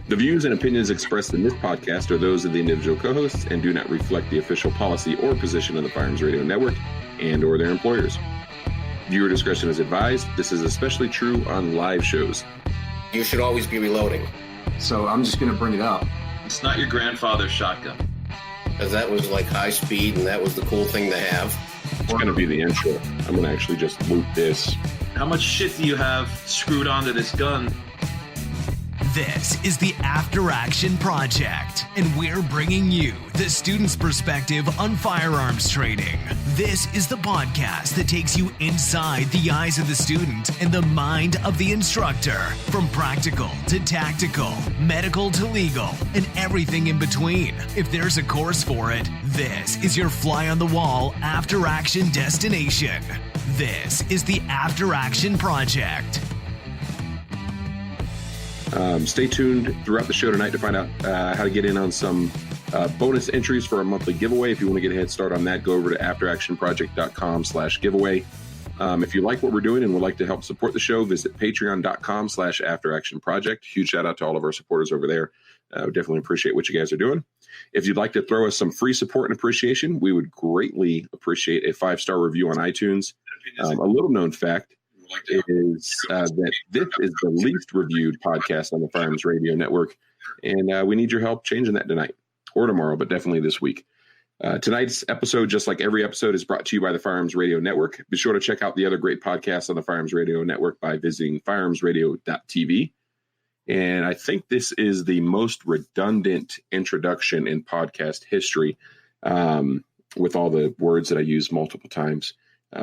The views and opinions expressed in this podcast are those of the individual co-hosts and do not reflect the official policy or position of the Firearms Radio Network and or their employers. Viewer discretion is advised. This is especially true on live shows. You should always be reloading. So I'm just going to bring it up. It's not your grandfather's shotgun. Because that was like high speed and that was the cool thing to have. It's going to be the intro. I'm going to actually just loop this. How much shit do you have screwed onto this gun? This is the After Action Project, and we're bringing you the student's perspective on firearms training. This is the podcast that takes you inside the eyes of the student and the mind of the instructor, from practical to tactical, medical to legal, and everything in between. If there's a course for it, this is your fly-on-the-wall After Action destination. This is the After Action Project. Stay tuned throughout the show tonight to find out how to get in on some bonus entries for a monthly giveaway. If you want to get a head start on that, go over to afteractionproject.com/giveaway. If you like what we're doing and would like to help support the show, visit patreon.com/afteractionproject. Huge shout out to all of our supporters over there. We definitely appreciate what you guys are doing. If you'd like to throw us some free support and appreciation, we would greatly appreciate a 5-star review on iTunes. A little known fact is that this is the least reviewed podcast on the Firearms Radio Network, and we need your help changing that tonight or tomorrow, but definitely this week. Tonight's episode, just like every episode, is brought to you by the Firearms Radio Network. Be sure to check out the other great podcasts on the Firearms Radio Network by visiting firearmsradio.tv. And I think this is the most redundant introduction in podcast history, with all the words that I use multiple times.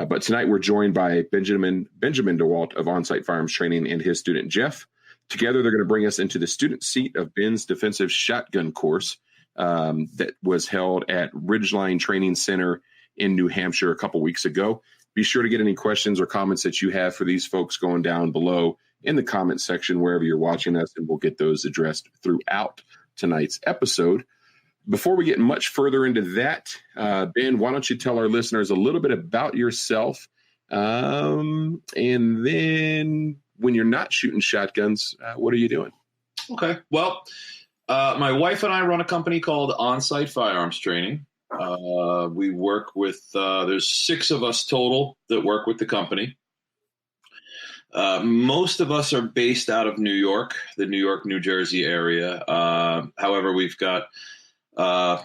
But tonight we're joined by Benjamin DeWalt of Onsight Firearms Training and his student Jeff. Together they're going to bring us into the student seat of Ben's defensive shotgun course that was held at Ridgeline Training Center in New Hampshire a couple weeks ago. Be sure to get any questions or comments that you have for these folks going down below in the comment section wherever you're watching us, and we'll get those addressed throughout tonight's episode. Before we get much further into that, Ben, why don't you tell our listeners a little bit about yourself? And then when you're not shooting shotguns, what are you doing? Okay. Well, my wife and I run a company called Onsight Firearms Training. We work with, there's 6 of us total that work with the company. Most of us are based out of New York, the New York, New Jersey area. However, we've got a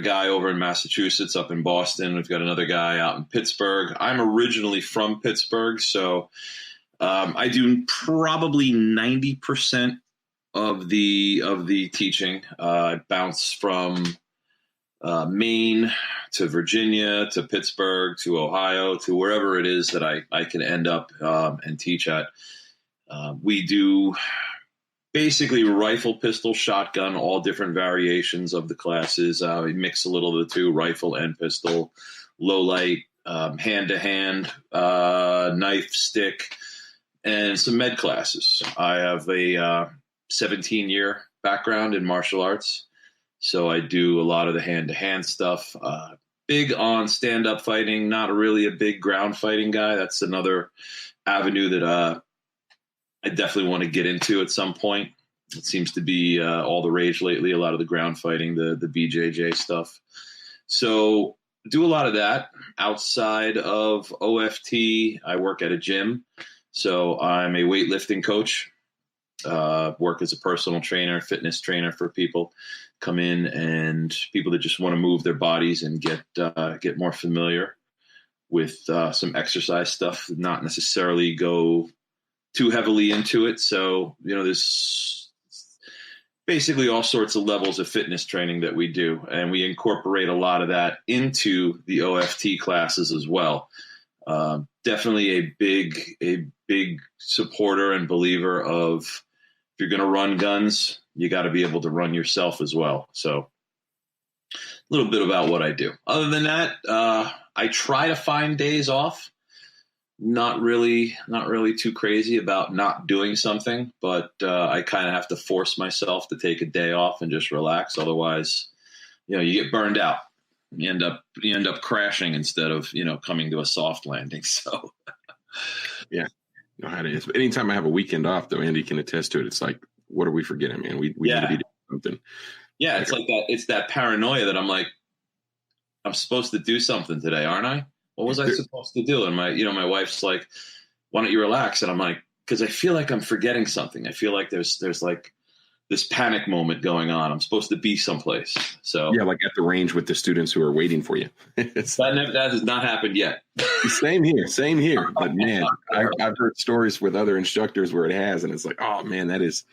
guy over in Massachusetts, up in Boston. We've got another guy out in Pittsburgh. I'm originally from Pittsburgh, so I do probably 90% of the teaching. I bounce from Maine to Virginia to Pittsburgh to Ohio to wherever it is that I can end up and teach at. We do basically rifle, pistol, shotgun, all different variations of the classes. We mix a little of the two, rifle and pistol, low light, hand-to-hand, knife, stick, and some med classes. I have a 17-year background in martial arts, so I do a lot of the hand-to-hand stuff. Big on stand-up fighting, not really a big ground fighting guy. That's another avenue that I definitely want to get into at some point. It seems to be all the rage lately, a lot of the ground fighting, the BJJ stuff. So do a lot of that. Outside of OFT, I work at a gym. So I'm a weightlifting coach, work as a personal trainer, fitness trainer for people. Come in and people that just want to move their bodies and get more familiar with some exercise stuff, not necessarily go too heavily into it. So, there's basically all sorts of levels of fitness training that we do, and we incorporate a lot of that into the OFT classes as well. Definitely a big supporter and believer of, if you're going to run guns, you got to be able to run yourself as well. So a little bit about what I do. Other than that, I try to find days off. Not really too crazy about not doing something, but I kind of have to force myself to take a day off and just relax. Otherwise, you get burned out. You end up crashing instead of, coming to a soft landing. So, yeah, you know how it is. But anytime I have a weekend off, though, Andy can attest to it. It's like what are we forgetting, man? We need to be doing something. Yeah, it's like that. It's that paranoia that I'm like, I'm supposed to do something today, aren't I? What was I supposed to do? And my wife's like, why don't you relax? And I'm like, because I feel like I'm forgetting something. I feel like there's like this panic moment going on. I'm supposed to be someplace. So yeah, like at the range with the students who are waiting for you. that has not happened yet. Same here. But man, I've heard stories with other instructors where it has, and it's like, oh man, it's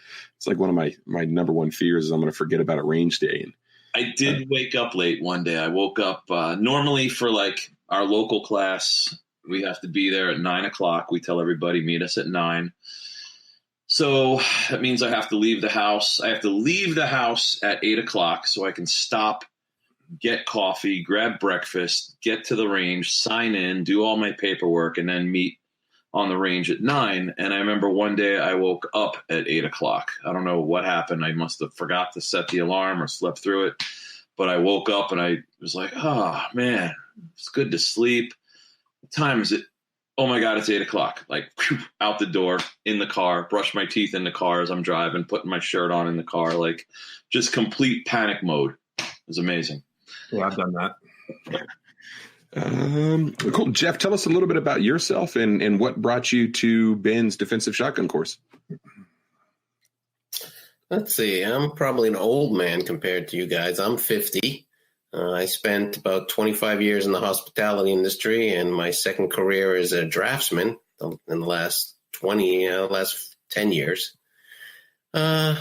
like one of my number one fears is I'm going to forget about a range day. And I did wake up late one day. I woke up normally for like our local class. We have to be there at 9:00. We tell everybody meet us at 9. So that means I have to leave the house. I have to leave the house at 8:00 so I can stop, get coffee, grab breakfast, get to the range, sign in, do all my paperwork, and then meet on the range at 9. And I remember one day I woke up at 8:00. I don't know what happened. I must have forgot to set the alarm or slept through it. But I woke up and I was like, oh, man, it's good to sleep. What time is it? Oh, my God, it's 8:00. Like, whew, out the door, in the car, brush my teeth in the car as I'm driving, putting my shirt on in the car. Like, just complete panic mode. It was amazing. Yeah, I've done that. Cool. Jeff, tell us a little bit about yourself and what brought you to Ben's defensive shotgun course. Let's see. I'm probably an old man compared to you guys. I'm 50. I spent about 25 years in the hospitality industry, and my second career as a draftsman in the last 10 years. I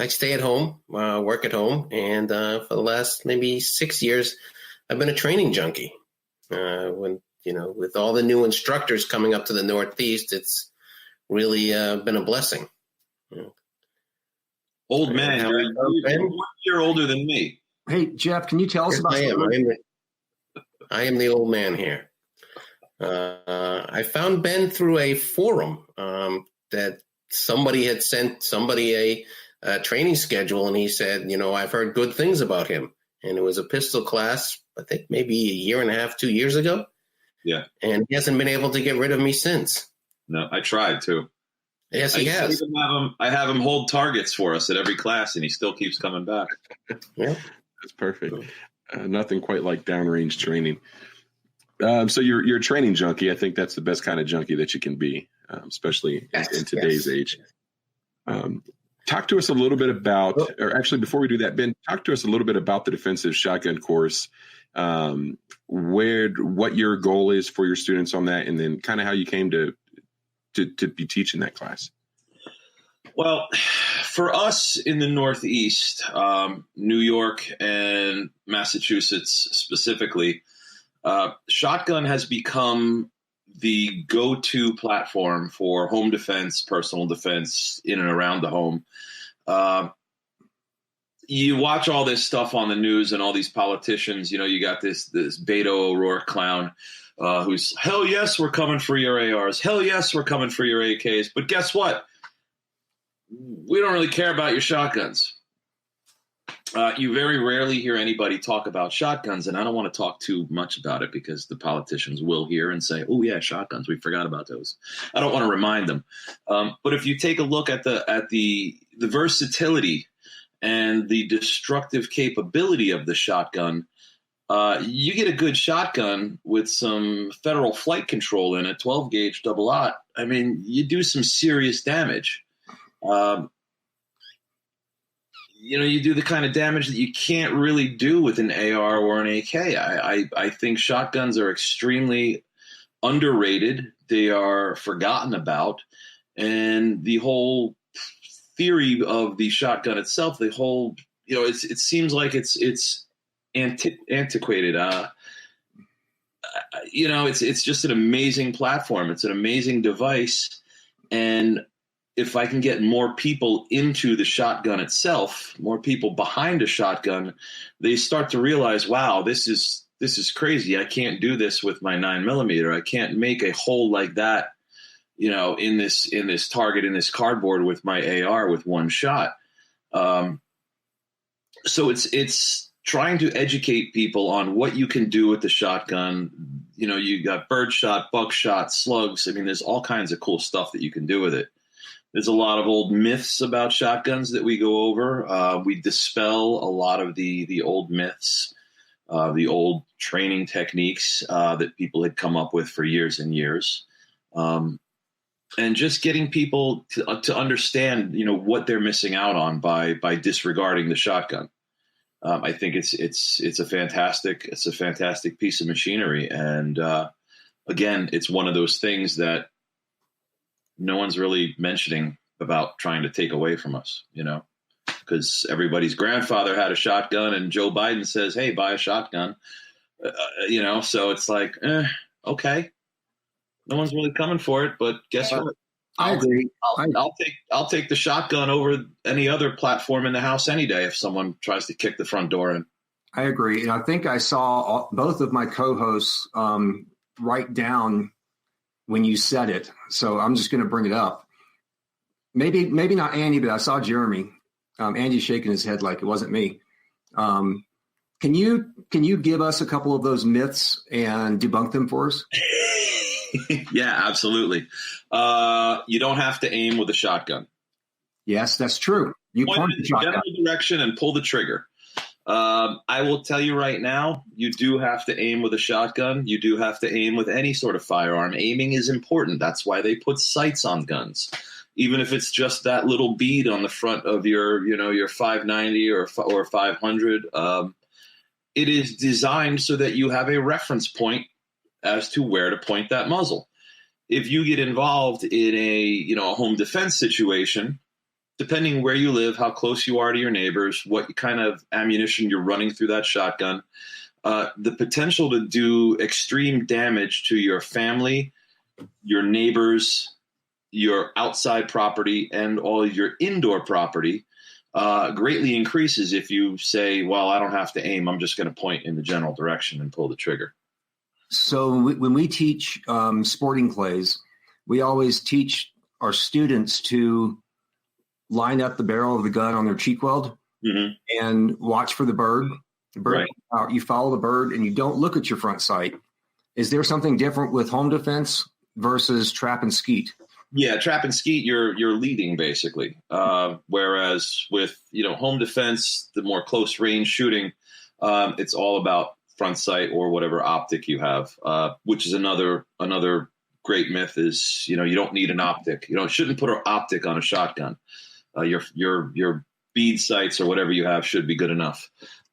stay at home, work at home, and for the last maybe 6 years, I've been a training junkie. With all the new instructors coming up to the Northeast, it's really been a blessing. Old man, you're 1 year older than me. Hey, Jeff, can you tell us about I am the old man here. I found Ben through a forum that somebody had sent somebody a training schedule, and he said, I've heard good things about him. And it was a pistol class, I think maybe 1.5 years, 2 years ago. Yeah. And he hasn't been able to get rid of me since. No, I tried to. Yes, he has. I have him hold targets for us at every class, and he still keeps coming back. Yeah. That's perfect. Nothing quite like downrange training. So you're a training junkie. I think that's the best kind of junkie that you can be, especially in today's age. Talk to us a little bit about, or actually before we do that, Ben, talk to us a little bit about the defensive shotgun course, what your goal is for your students on that, and then kind of how you came to be teaching that class. Well, for us in the Northeast, New York and Massachusetts specifically, shotgun has become the go-to platform for home defense, personal defense in and around the home. You watch all this stuff on the news and all these politicians, you got this Beto O'Rourke clown who's, hell yes, we're coming for your ARs. Hell yes, we're coming for your AKs. But guess what? We don't really care about your shotguns. You very rarely hear anybody talk about shotguns, and I don't want to talk too much about it because the politicians will hear and say, oh, yeah, shotguns, we forgot about those. I don't want to remind them. But if you take a look at the versatility and the destructive capability of the shotgun, you get a good shotgun with some federal flight control in it, 12-gauge double-aught. I mean, you do some serious damage. You do the kind of damage that you can't really do with an AR or an AK. I think shotguns are extremely underrated. They are forgotten about. And the whole theory of the shotgun itself, it seems like it's antiquated. It's just an amazing platform. It's an amazing device. And if I can get more people into the shotgun itself, more people behind a shotgun, they start to realize, wow, this is crazy. I can't do this with my 9mm. I can't make a hole like that, in this target, in this cardboard with my AR with one shot. So it's trying to educate people on what you can do with the shotgun. You got birdshot, buckshot, slugs. I mean, there's all kinds of cool stuff that you can do with it. There's a lot of old myths about shotguns that we go over. We dispel a lot of the old myths, the old training techniques that people had come up with for years and years. And just getting people to understand, what they're missing out on by disregarding the shotgun. I think it's a fantastic piece of machinery. And again, it's one of those things that no one's really mentioning about trying to take away from us, because everybody's grandfather had a shotgun and Joe Biden says, hey, buy a shotgun, so it's like, okay. No one's really coming for it, but guess what? I agree. I'll take the shotgun over any other platform in the house any day if someone tries to kick the front door in. I agree. And I think I saw both of my co-hosts write down when you said it. So I'm just going to bring it up. Maybe not Andy, but I saw Jeremy. Andy's shaking his head like it wasn't me. Can you give us a couple of those myths and debunk them for us? Yeah, absolutely. You don't have to aim with a shotgun. Yes, that's true. You point the shotgun in the general direction and pull the trigger. I will tell you right now, you do have to aim with a shotgun. You do have to aim with any sort of firearm. Aiming is important. That's why they put sights on guns. Even if it's just that little bead on the front of your 590 or 500, it is designed so that you have a reference point as to where to point that muzzle. If you get involved in a home defense situation, depending where you live, how close you are to your neighbors, what kind of ammunition you're running through that shotgun, the potential to do extreme damage to your family, your neighbors, your outside property, and all your indoor property greatly increases if you say, well, I don't have to aim. I'm just going to point in the general direction and pull the trigger. So when we teach sporting clays, we always teach our students to line up the barrel of the gun on their cheek weld and watch for the bird. The bird, right. You follow the bird and you don't look at your front sight. Is there something different with home defense versus trap and skeet? Yeah, trap and skeet, you're leading basically. Whereas with home defense, the more close range shooting, it's all about front sight or whatever optic you have, which is another great myth is you don't need an optic. Shouldn't put an optic on a shotgun. Your bead sights or whatever you have should be good enough.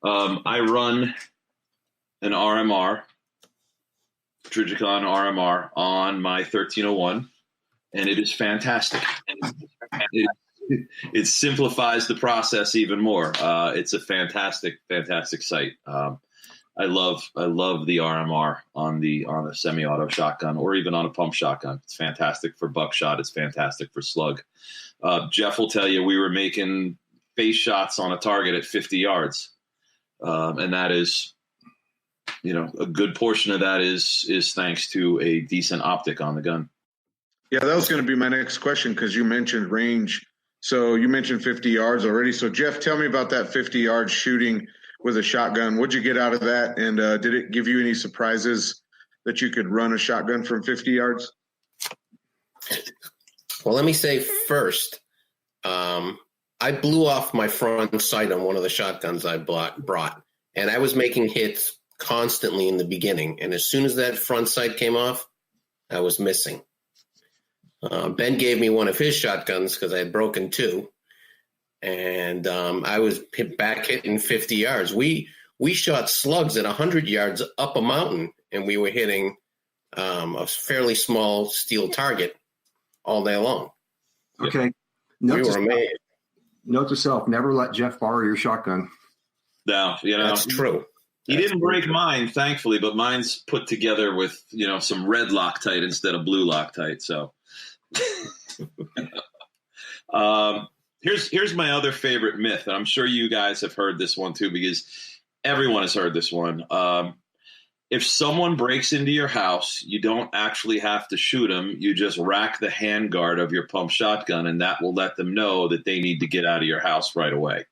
I run an RMR, Trigicon RMR on my 1301. And it is fantastic. It simplifies the process even more. It's a fantastic sight. I love the RMR on the semi-auto shotgun or even on a pump shotgun. It's fantastic for buckshot. It's fantastic for slug. Jeff will tell you we were making face shots on a target at 50 yards, and that is, a good portion of that is thanks to a decent optic on the gun. Yeah, that was going to be my next question because you mentioned range. So you mentioned 50 yards already. So, Jeff, tell me about that 50 yards shooting with a shotgun. What'd you get out of that? And did it give you any surprises that you could run a shotgun from 50 yards? Well, let me say first, I blew off my front sight on one of the shotguns I brought. And I was making hits constantly in the beginning. And as soon as that front sight came off, I was missing. Ben gave me one of his shotguns because I had broken two, and I was hitting 50 yards. We shot slugs at 100 yards up a mountain, and we were hitting a fairly small steel target all day long. Okay. We were amazed. Note to self, never let Jeff borrow your shotgun. No, that's true. He didn't break mine, thankfully, but mine's put together with, some red Loctite instead of blue Loctite, so... Here's my other favorite myth, and I'm sure you guys have heard this one too because everyone has heard this one. If someone breaks into your house, you don't actually have to shoot them. You just rack the handguard of your pump shotgun, and that will let them know that they need to get out of your house right away.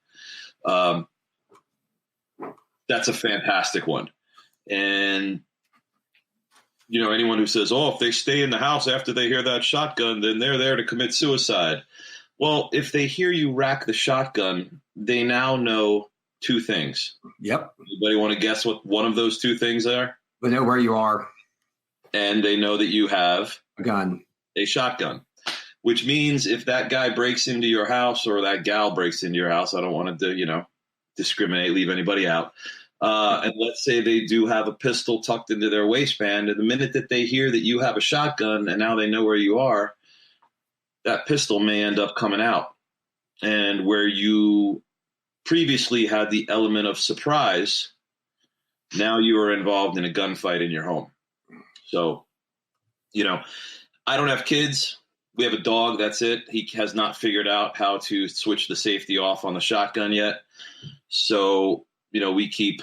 That's a fantastic one. And anyone who says, oh, if they stay in the house after they hear that shotgun, then they're there to commit suicide. Well, if they hear you rack the shotgun, they now know two things. Yep. Anybody want to guess what one of those two things are? They know where you are. And they know that you have a gun, a shotgun, which means if that guy breaks into your house or that gal breaks into your house, I don't want to, discriminate, leave anybody out. And let's say they do have a pistol tucked into their waistband. And the minute that they hear that you have a shotgun and now they know where you are, that pistol may end up coming out. And where you previously had the element of surprise, now you are involved in a gunfight in your home. So, I don't have kids. We have a dog. That's it. He has not figured out how to switch the safety off on the shotgun yet. So, we keep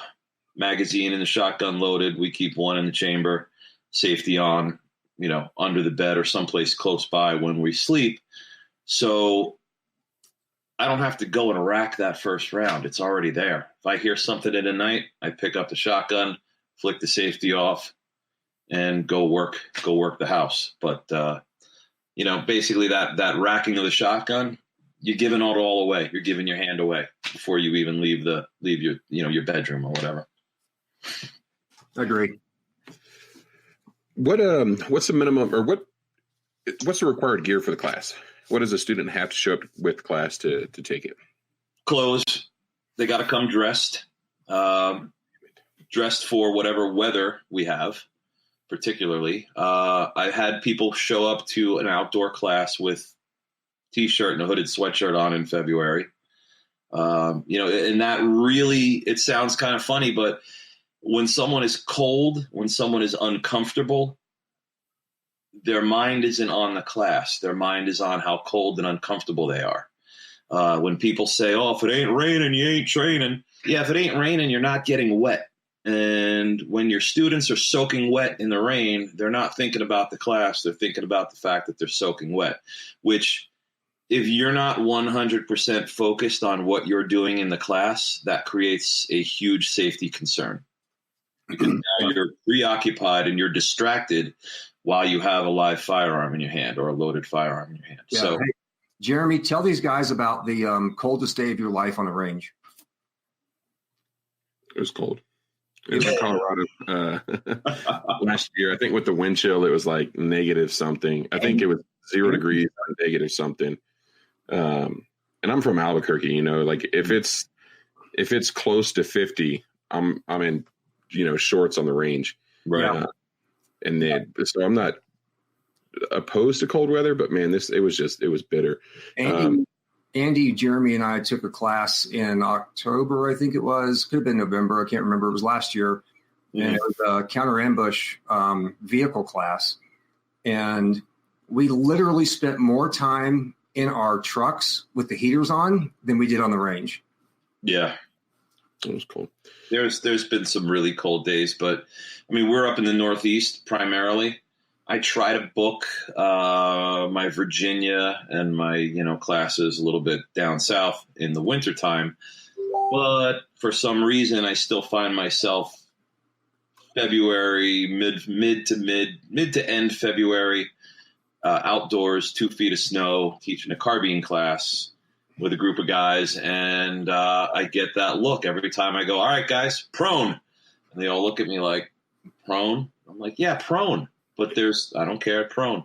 magazine in the shotgun loaded. We keep one in the chamber, safety on, under the bed or someplace close by when we sleep. So I don't have to go and rack that first round. It's already there. If I hear something in the night, I pick up the shotgun, flick the safety off, and go work the house. But, basically that racking of the shotgun, you're giving it all away. You're giving your hand away before you even leave your bedroom or whatever. Agreed. What's the minimum or what's the required gear for the class? What does a student have to show up with class to take it? Clothes. They got to come dressed for whatever weather we have, particularly. I've had people show up to an outdoor class with T-shirt and a hooded sweatshirt on in February. And that really, it sounds kind of funny, but when someone is cold, when someone is uncomfortable, their mind isn't on the class. Their mind is on how cold and uncomfortable they are. When people say, oh, if it ain't raining, you ain't training. Yeah, if it ain't raining, you're not getting wet. And when your students are soaking wet in the rain, they're not thinking about the class. They're thinking about the fact that they're soaking wet, which if you're not 100% focused on what you're doing in the class, that creates a huge safety concern. Because now you're preoccupied and you're distracted while you have a live firearm in your hand or a loaded firearm in your hand. Yeah. So, hey, Jeremy, tell these guys about the coldest day of your life on the range. It was cold. It was in Colorado last year. I think with the wind chill, it was like negative something. I think it was 0 degrees or negative something. And I'm from Albuquerque. Like if it's close to 50, I'm in shorts on the range. right. So I'm not opposed to cold weather, but man, it was bitter. Andy, Jeremy, and I took a class in October, I think it was. Could have been November. I can't remember. It was last year. Yeah. And it was a counter ambush vehicle class. And we literally spent more time in our trucks with the heaters on than we did on the range. Yeah. It was cold. There's been some really cold days, but we're up in the Northeast primarily. I try to book my Virginia and my classes a little bit down south in the wintertime, but for some reason I still find myself February mid to end February outdoors, 2 feet of snow, teaching a carbine class with a group of guys, and I get that look every time I go, all right, guys, prone. And they all look at me like, prone? I'm like, yeah, prone. But I don't care, prone.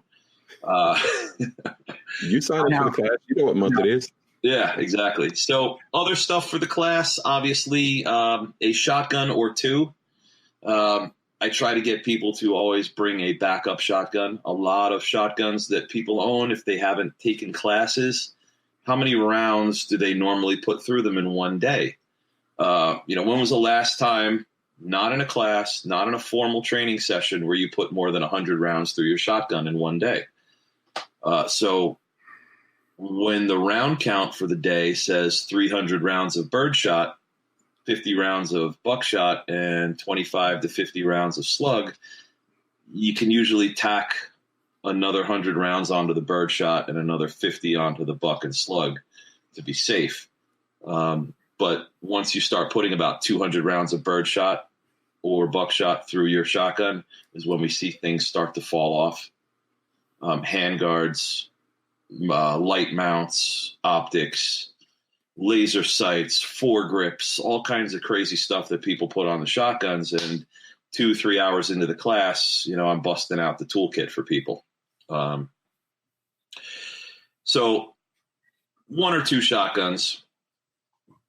You signed up for the class. You know what month it is. Yeah, exactly. So other stuff for the class, obviously a shotgun or two. I try to get people to always bring a backup shotgun. A lot of shotguns that people own, if they haven't taken classes, how many rounds do they normally put through them in one day? When was the last time, not in a class, not in a formal training session, where you put more than 100 rounds through your shotgun in one day? So when the round count for the day says 300 rounds of birdshot, 50 rounds of buckshot, and 25 to 50 rounds of slug, you can usually tack another 100 rounds onto the birdshot and another 50 onto the buck and slug to be safe. But once you start putting about 200 rounds of birdshot or buckshot through your shotgun is when we see things start to fall off. Handguards, light mounts, optics, laser sights, foregrips, all kinds of crazy stuff that people put on the shotguns. And 2-3 hours into the class, I'm busting out the toolkit for people. So 1 or 2 shotguns,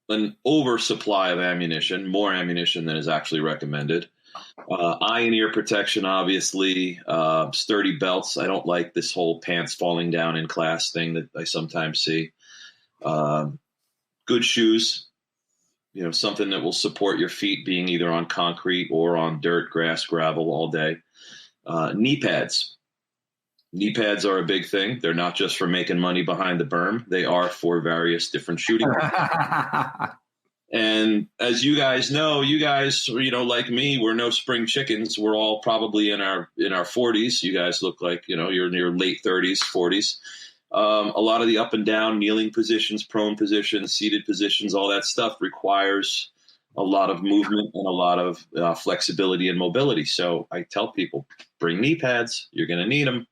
an oversupply of ammunition, more ammunition than is actually recommended. Eye and ear protection, obviously, sturdy belts. I don't like this whole pants falling down in class thing that I sometimes see. Good shoes, something that will support your feet being either on concrete or on dirt, grass, gravel all day. Knee pads. Knee pads are a big thing. They're not just for making money behind the berm. They are for various different shooting. And as you guys know, like me, we're no spring chickens. We're all probably in our 40s. You guys look like, you're in your late 30s, 40s. A lot of the up and down, kneeling positions, prone positions, seated positions, all that stuff requires a lot of movement and a lot of flexibility and mobility. So I tell people, bring knee pads. You're going to need them.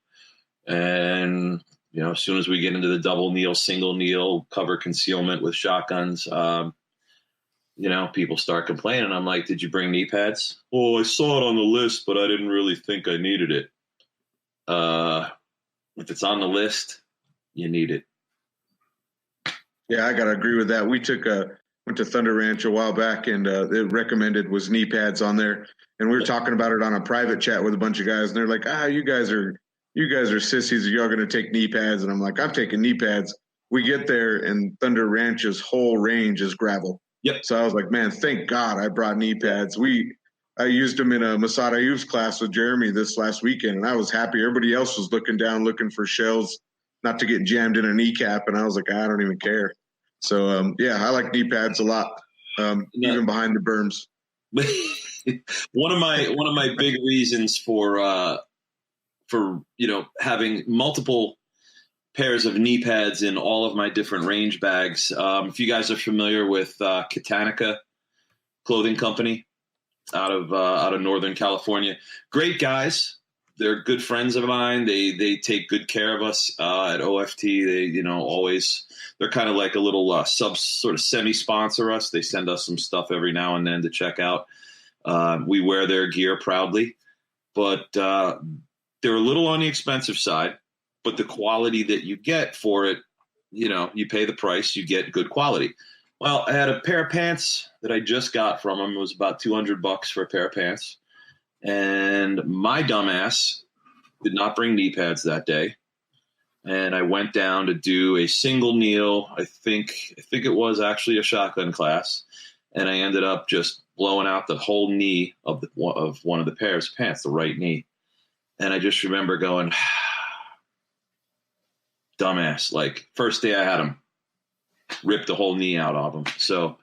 And, as soon as we get into the double kneel, single kneel, cover concealment with shotguns, people start complaining. I'm like, did you bring knee pads? Oh, I saw it on the list, but I didn't really think I needed it. If it's on the list, you need it. Yeah, I got to agree with that. We went to Thunder Ranch a while back, and it recommended was knee pads on there. And we were talking about it on a private chat with a bunch of guys, and they're like, you guys are sissies. Y'all going to take knee pads? And I'm like, I'm taking knee pads. We get there, and Thunder Ranch's whole range is gravel. Yep. So I was like, man, thank God I brought knee pads. I used them in a Masada Youth class with Jeremy this last weekend, and I was happy. Everybody else was looking down, looking for shells, not to get jammed in a kneecap, and I was like, I don't even care. So, I like knee pads a lot, even behind the berms. One of my big reasons for having multiple pairs of knee pads in all of my different range bags. If you guys are familiar with Katanica Clothing Company out of Northern California, great guys. They're good friends of mine. They take good care of us at OFT. They always, they're kind of like a little sort of semi-sponsor us. They send us some stuff every now and then to check out. We wear their gear proudly, but they're a little on the expensive side. But the quality that you get for it, you pay the price, you get good quality. Well, I had a pair of pants that I just got from them. It was about $200 for a pair of pants. And my dumbass did not bring knee pads that day. And I went down to do a single kneel. I think it was actually a shotgun class. And I ended up just blowing out the whole knee of one of the pairs of pants, the right knee. And I just remember going, dumbass. Like, first day I had them, ripped the whole knee out of them. So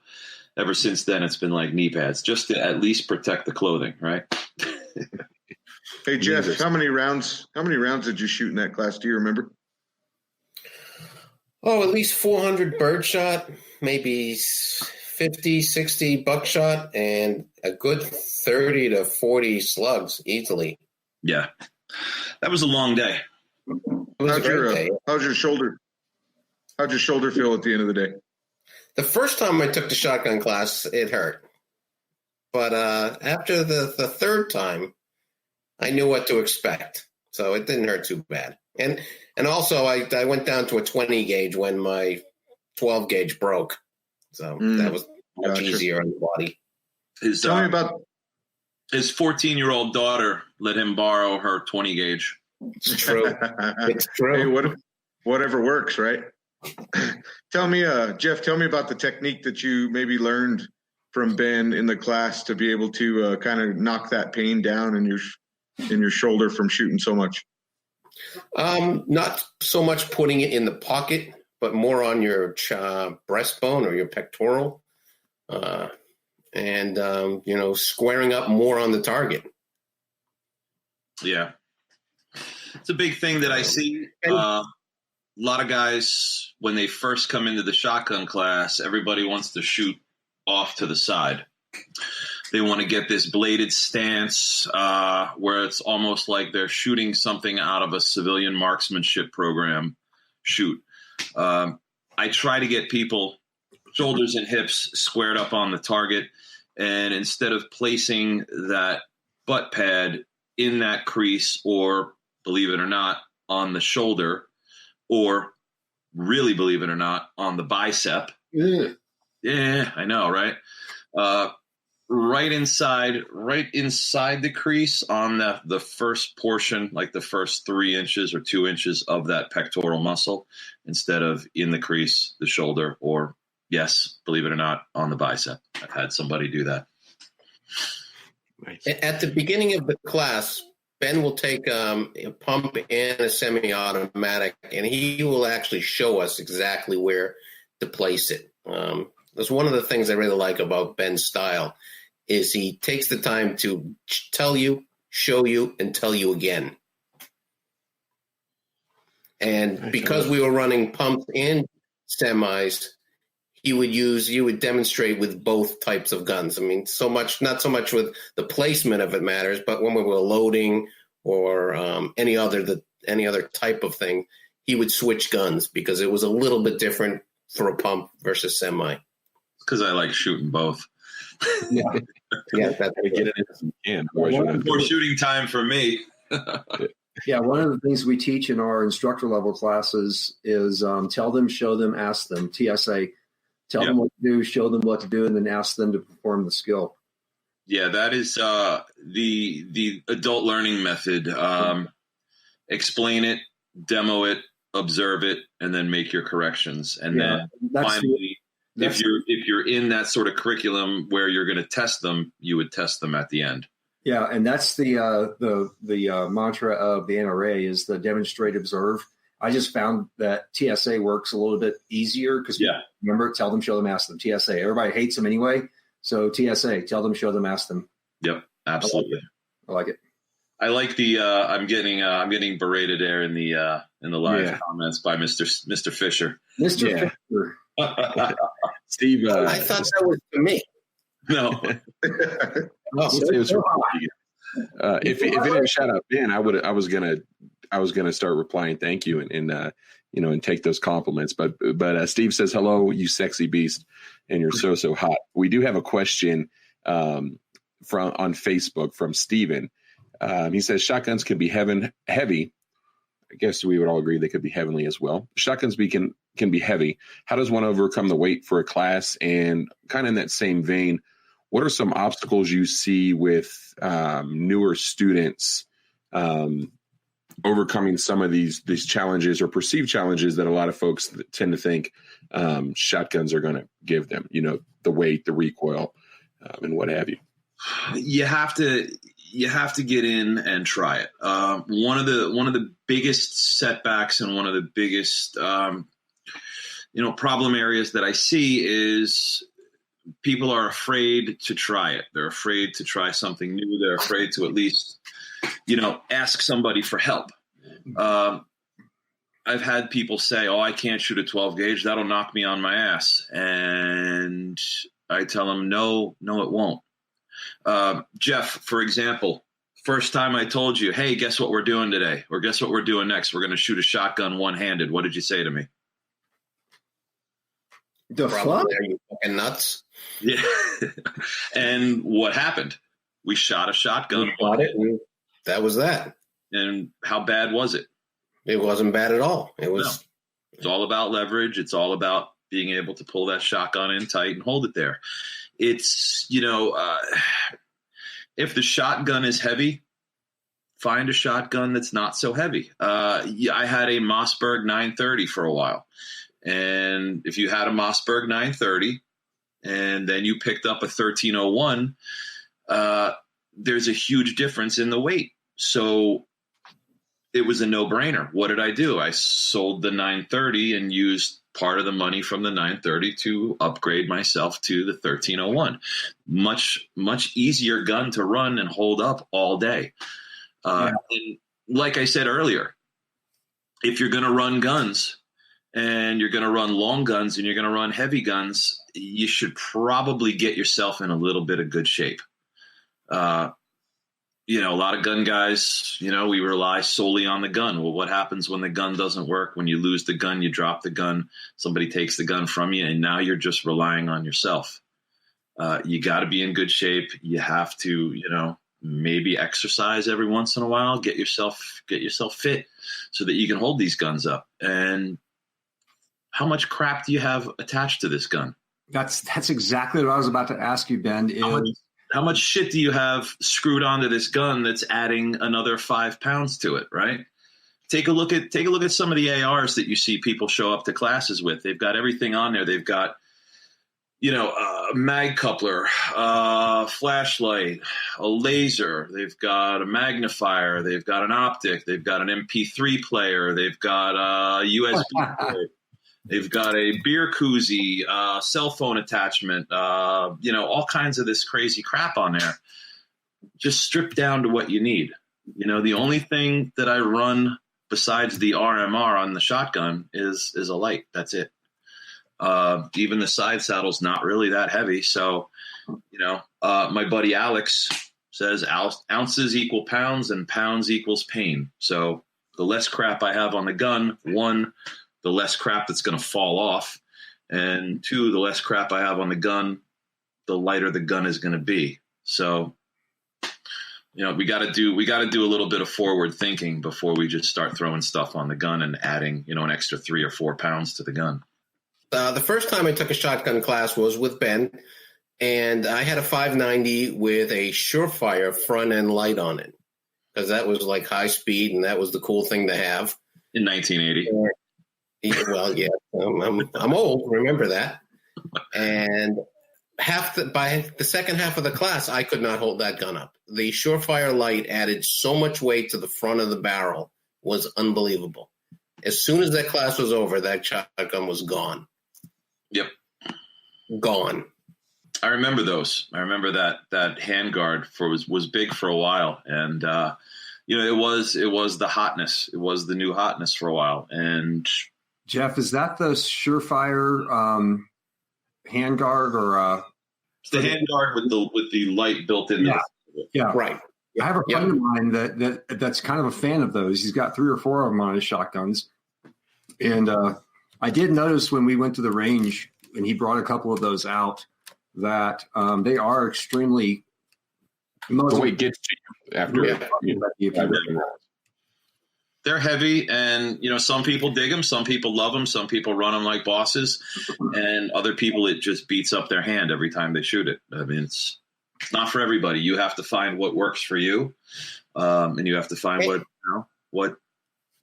ever since then, it's been like knee pads, just to at least protect the clothing, right? Hey, Jeff, how many rounds did you shoot in that class? Do you remember? Oh, at least 400 birdshot, maybe 50, 60 buckshot, and a good 30 to 40 slugs easily. Yeah. That was a long day. How'd your shoulder feel at the end of the day? The first time I took the shotgun class, it hurt. But after the third time, I knew what to expect. So it didn't hurt too bad. And also, I went down to a 20 gauge when my 12 gauge broke. So that was much easier on the body. Tell me about his 14-year-old daughter let him borrow her 20 gauge. It's true. It's true. Hey, whatever works, right? Tell me, Jeff, about the technique that you maybe learned from Ben in the class to be able to kind of knock that pain down in your shoulder from shooting so much. Not so much putting it in the pocket, but more on your breastbone or your pectoral, and squaring up more on the target. Yeah. It's a big thing that I see. A lot of guys, when they first come into the shotgun class, everybody wants to shoot off to the side. They want to get this bladed stance where it's almost like they're shooting something out of a civilian marksmanship program shoot. I try to get people shoulders and hips squared up on the target, and instead of placing that butt pad in that crease, or believe it or not, on the shoulder, or really believe it or not, on the bicep. Yeah, I know, right? Right inside the crease on the first portion, like the first 3 inches or 2 inches of that pectoral muscle, instead of in the crease, the shoulder, or, yes, believe it or not, on the bicep. I've had somebody do that. Nice. At the beginning of the class, Ben will take a pump and a semi-automatic, and he will actually show us exactly where to place it. That's one of the things I really like about Ben's style, is he takes the time to tell you, show you, and tell you again. And because we were running pumps and semis, you would demonstrate with both types of guns. I mean, not so much with the placement of it matters, but when we were loading or any other type of thing, he would switch guns because it was a little bit different for a pump versus semi. Because I like shooting both. Yeah, that's get it as you can. More shooting time for me. Yeah, one of the things we teach in our instructor level classes is tell them, show them, ask them. TSA. Tell them what to do, show them what to do, and then ask them to perform the skill. Yeah, that is the adult learning method. Explain it, demo it, observe it, and then make your corrections. And then finally, if you're in that sort of curriculum where you're going to test them, you would test them at the end. Yeah, and that's the mantra of the NRA is the demonstrate, observe. I just found that TSA works a little bit easier because remember, tell them, show them, ask them. TSA, everybody hates them anyway. So TSA, tell them, show them, ask them. Yep, absolutely. I like it. I like the. I'm getting berated there in the live comments by Mr. Fisher. Mr. Fisher. Steve. I thought that was to me. No. If it didn't shout out Ben, I was gonna start replying thank you and take those compliments. But Steve says hello, you sexy beast, and you're so hot. We do have a question on Facebook from Steven. He says shotguns can be heavy. I guess we would all agree they could be heavenly as well. Shotguns can be heavy. How does one overcome the weight for a class? And kind of in that same vein, what are some obstacles you see with newer students overcoming some of these challenges or perceived challenges that a lot of folks tend to think shotguns are going to give them? The weight, the recoil, and what have you. You have to get in and try it. One of the biggest setbacks and one of the biggest problem areas that I see is people are afraid to try it. They're afraid to try something new. They're afraid to at least, ask somebody for help. I've had people say, "Oh, I can't shoot a 12 gauge. That'll knock me on my ass." And I tell them, no, it won't. Jeff, for example, first time I told you, "Hey, guess what we're doing today? Or guess what we're doing next? We're going to shoot a shotgun one-handed." What did you say to me? The fuck? Are you fucking nuts? Yeah. And what happened? We shot a shotgun. We shot it, and that was that. And how bad was it? It wasn't bad at all. It was. No. It's all about leverage. It's all about being able to pull that shotgun in tight and hold it there. It's, if the shotgun is heavy, find a shotgun that's not so heavy. I had a Mossberg 930 for a while. And if you had a Mossberg 930 and then you picked up a 1301, there's a huge difference in the weight. So it was a no-brainer. What did I do? I sold the 930 and used part of the money from the 930 to upgrade myself to the 1301. Much, much easier gun to run and hold up all day. And like I said earlier, if you're going to run guns and you're going to run long guns and you're going to run heavy guns, you should probably get yourself in a little bit of good shape. A lot of gun guys, we rely solely on the gun. Well, what happens when the gun doesn't work? When you lose the gun, you drop the gun, somebody takes the gun from you, and now you're just relying on yourself. You got to be in good shape. You have to, maybe exercise every once in a while, get yourself fit so that you can hold these guns up. And how much crap do you have attached to this gun? That's exactly what I was about to ask you, Ben. How much shit do you have screwed onto this gun that's adding another 5 pounds to it, right? Take a look at some of the ARs that you see people show up to classes with. They've got everything on there. They've got, a mag coupler, flashlight, a laser. They've got a magnifier. They've got an optic. They've got an MP3 player. They've got a USB port. They've got a beer koozie, cell phone attachment, all kinds of this crazy crap on there. Just strip down to what you need. The only thing that I run besides the RMR on the shotgun is a light. That's it. Even the side saddle's not really that heavy. So, my buddy Alex says ounces equal pounds and pounds equals pain. So the less crap I have on the gun, one, the less crap that's going to fall off, and two, the less crap I have on the gun, the lighter the gun is going to be. So, we got to do a little bit of forward thinking before we just start throwing stuff on the gun and adding, an extra 3 or 4 pounds to the gun. The first time I took a shotgun class was with Ben, and I had a 590 with a Surefire front end light on it because that was like high speed, and that was the cool thing to have in 1980. Well, yeah, I'm old. Remember that. And by the second half of the class, I could not hold that gun up. The Surefire light added so much weight to the front of the barrel, was unbelievable. As soon as that class was over, that shotgun was gone. Yep, gone. I remember those. I remember that handguard was big for a while, and it was the hotness. It was the new hotness for a while, and. Jeff, is that the Surefire handguard or it's the handguard with the light built in? Yeah, right. I have a friend of mine that's kind of a fan of those. He's got 3 or 4 of them on his shotguns, and I did notice when we went to the range and he brought a couple of those out that they are extremely. The weight gets to you after. They're heavy, and some people dig them, some people love them, some people run them like bosses, and other people it just beats up their hand every time they shoot it. I mean, it's not for everybody. You have to find what works for you, and you have to find what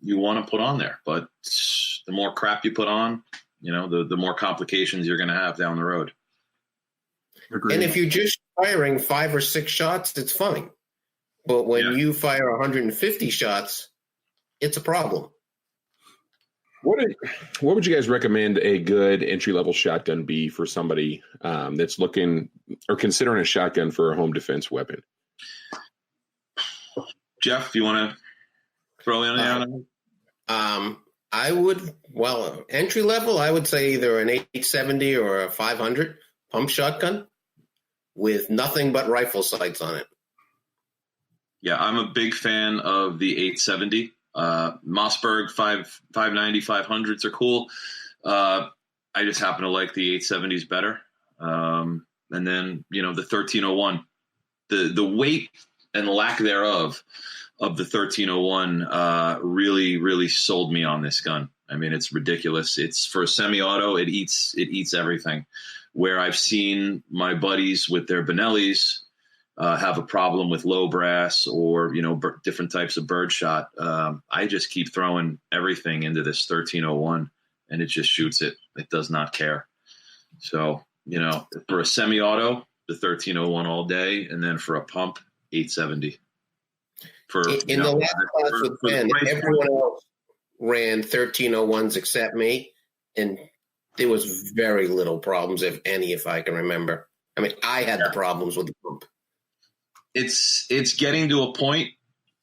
you want to put on there. But the more crap you put on, the more complications you're going to have down the road. Agreed. And if you're just firing 5 or 6 shots, it's fine. But when you fire 150 shots, it's a problem. What would you guys recommend a good entry-level shotgun be for somebody that's looking or considering a shotgun for a home defense weapon? Jeff, you want to throw in on it? I would, entry-level, I would say either an 870 or a 500 pump shotgun with nothing but rifle sights on it. Yeah, I'm a big fan of the 870. Mossberg 590, 500s are cool. I just happen to like the 870s better. And then, the 1301, the weight and lack thereof of the 1301 really, really sold me on this gun. I mean, it's ridiculous. It's for a semi-auto. It eats everything. Where I've seen my buddies with their Benellis have a problem with low brass or, different types of birdshot. I just keep throwing everything into this 1301 and it just shoots it. It does not care. So, for a semi-auto, the 1301 all day. And then for a pump, 870. In the last class with Ben, everyone else ran 1301s except me. And there was very little problems, if any, if I can remember. I mean, I had the problems with the pump. It's getting to a point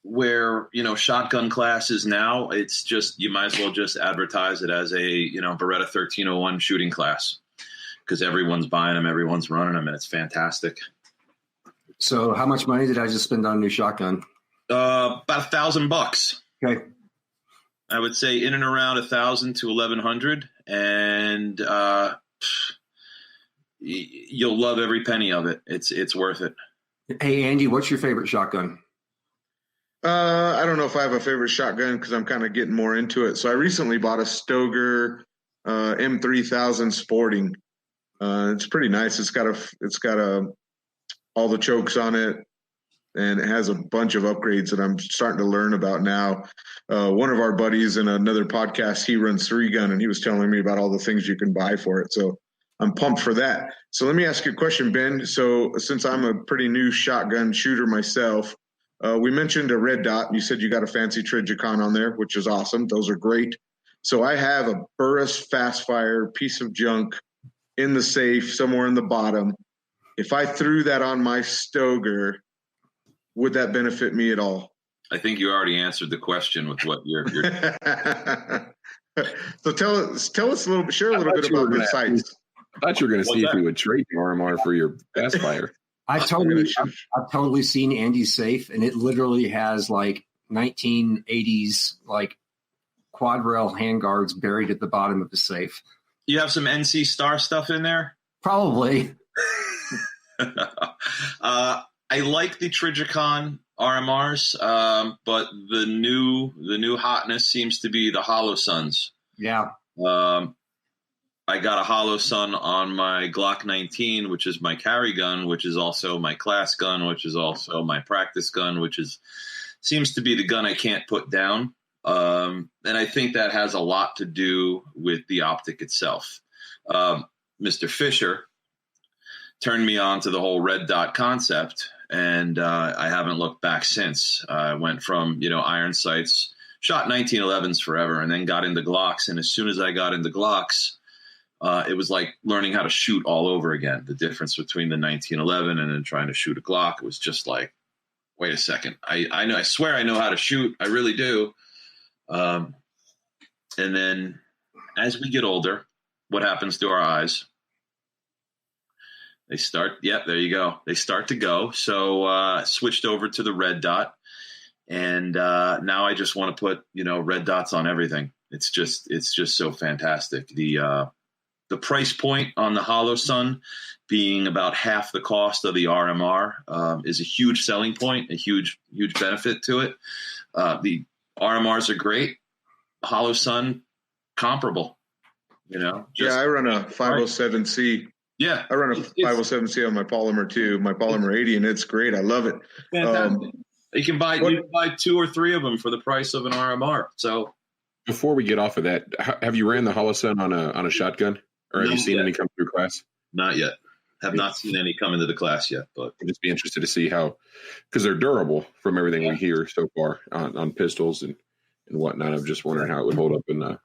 where, shotgun classes now, it's just, you might as well just advertise it as a, Beretta 1301 shooting class because everyone's buying them, everyone's running them, and it's fantastic. So how much money did I just spend on a new shotgun? About $1,000. Okay. I would say in and around 1,000 to 1,100, and you'll love every penny of it. It's worth it. Hey, Andy, what's your favorite shotgun? I don't know if I have a favorite shotgun because I'm kind of getting more into it. So I recently bought a Stoeger M3000 Sporting. It's pretty nice. It's got all the chokes on it, and it has a bunch of upgrades that I'm starting to learn about now. One of our buddies in another podcast, he runs 3-gun, and he was telling me about all the things you can buy for it. So I'm pumped for that. So let me ask you a question, Ben. So since I'm a pretty new shotgun shooter myself, we mentioned a red dot. You said you got a fancy Trijicon on there, which is awesome. Those are great. So I have a Burris Fastfire piece of junk in the safe somewhere in the bottom. If I threw that on my Stoeger, would that benefit me at all? I think you already answered the question with what you're So tell us a little bit, share a little bit about the sights. I thought you were going to see if you would trade your RMR for your Fastfire. I've totally seen Andy's safe, and it literally has like 1980s like quad rail handguards buried at the bottom of the safe. You have some NC Star stuff in there? Probably. I like the Trijicon RMRs, but the new hotness seems to be the Hollow Suns. Yeah. I got a Hollow Sun on my Glock 19, which is my carry gun, which is also my class gun, which is also my practice gun, which seems to be the gun I can't put down. And I think that has a lot to do with the optic itself. Mr. Fisher turned me on to the whole red dot concept, and I haven't looked back since. I went from, iron sights, shot 1911s forever, and then got into Glocks. And as soon as I got into Glocks, it was like learning how to shoot all over again. The difference between the 1911 and then trying to shoot a Glock, it was just like, wait a second. I swear I know how to shoot. I really do. And then as we get older, what happens to our eyes? They start, there you go. They start to go. So switched over to the red dot. And now I just want to put, red dots on everything. It's just so fantastic. The price point on the Hollow Sun being about half the cost of the RMR is a huge selling point, a huge benefit to it. The RMRs are great. Hollow Sun, comparable. I run a 507C. Yeah, I run a 507C on my Polymer too, my Polymer 80, and it's great. I love it. Fantastic. You can buy 2 or 3 of them for the price of an RMR. So before we get off of that, have you ran the Hollow Sun on a shotgun? Or have you seen any come through class? Not yet. Have not seen any come into the class yet, but I'd just be interested to see how, because they're durable from everything we hear so far on pistols and whatnot. I'm just wondering how it would hold up in a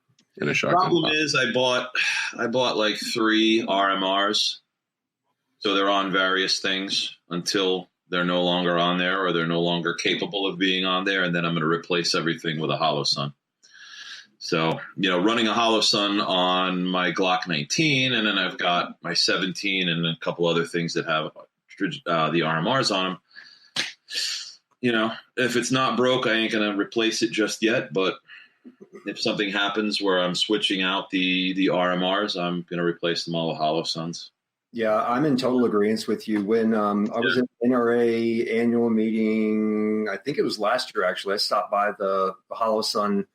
shotgun. The problem is I bought like 3 RMRs, so they're on various things until they're no longer on there or they're no longer capable of being on there, and then I'm going to replace everything with a Hollow Sun. So, running a Hollow Sun on my Glock 19, and then I've got my 17 and a couple other things that have the RMRs on them. If it's not broke, I ain't going to replace it just yet. But if something happens where I'm switching out the RMRs, I'm going to replace them all with Hollow Suns. Yeah, I'm in total agreement with you. When I was at NRA annual meeting, I think it was last year, actually, I stopped by the Hollow Sun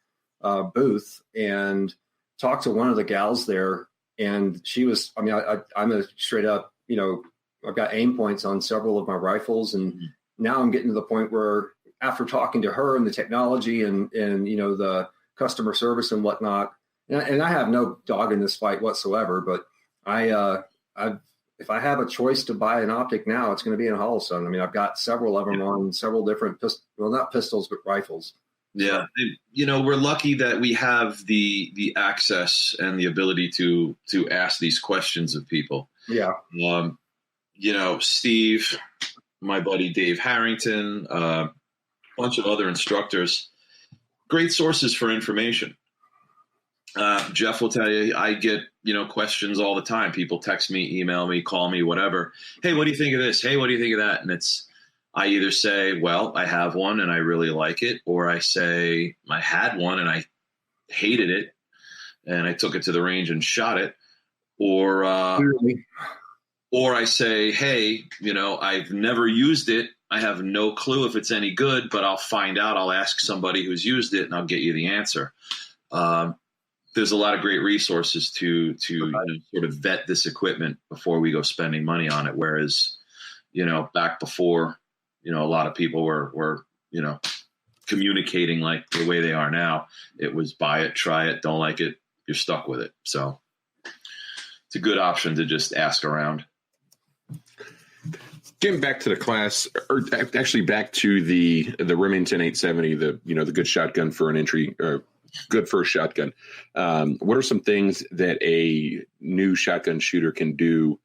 booth and talked to one of the gals there, and she was, I'm a straight up, I've got aim points on several of my rifles, and now I'm getting to the point where after talking to her and the technology and the customer service and whatnot, and I have no dog in this fight whatsoever, but if I have a choice to buy an optic now, it's going to be in a Hollow Sun. I've got several of them on several different not pistols, but rifles. Yeah. We're lucky that we have the access and the ability to ask these questions of people. Yeah. Steve, my buddy Dave Harrington, a bunch of other instructors, great sources for information. Jeff will tell you, I get, questions all the time. People text me, email me, call me, whatever. Hey, what do you think of this? Hey, what do you think of that? And I either say, well, I have one and I really like it, or I say I had one and I hated it and I took it to the range and shot it, or I say, hey, I've never used it. I have no clue if it's any good, but I'll find out. I'll ask somebody who's used it and I'll get you the answer. There's a lot of great resources to sort of vet this equipment before we go spending money on it. Whereas, back before, a lot of people were communicating like the way they are now. It was buy it, try it, don't like it, you're stuck with it. So it's a good option to just ask around. Getting back to the class, or actually back to the Remington 870, the good shotgun for an entry, or good first shotgun. What are some things that a new shotgun shooter can do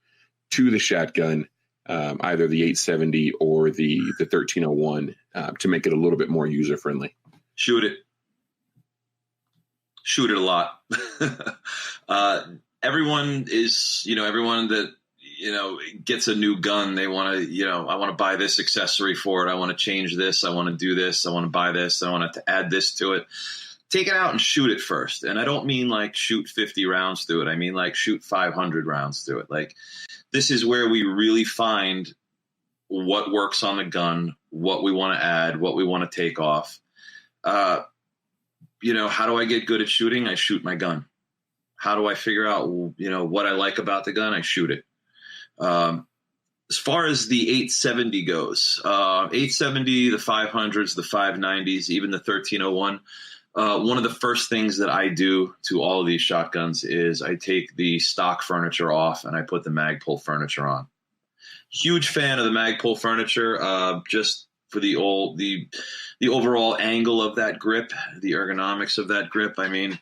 to the shotgun, either the 870 or the 1301, to make it a little bit more user friendly? Shoot it a lot. Everyone that gets a new gun, they want to, I want to buy this accessory for it. I want to change this. I want to do this. I want to buy this. I want to add this to it. Take it out and shoot it first. And I don't mean like shoot 50 rounds through it. I mean like shoot 500 rounds through it. Like, this is where we really find what works on the gun, what we want to add, what we want to take off. How do I get good at shooting? I shoot my gun. How do I figure out, what I like about the gun? I shoot it. As far as the 870 goes, 870, the 500s, the 590s, even the 1301, one of the first things that I do to all of these shotguns is I take the stock furniture off and I put the mag pull furniture on. Huge fan of the mag pull furniture, just for the overall angle of that grip, the ergonomics of that grip. I mean,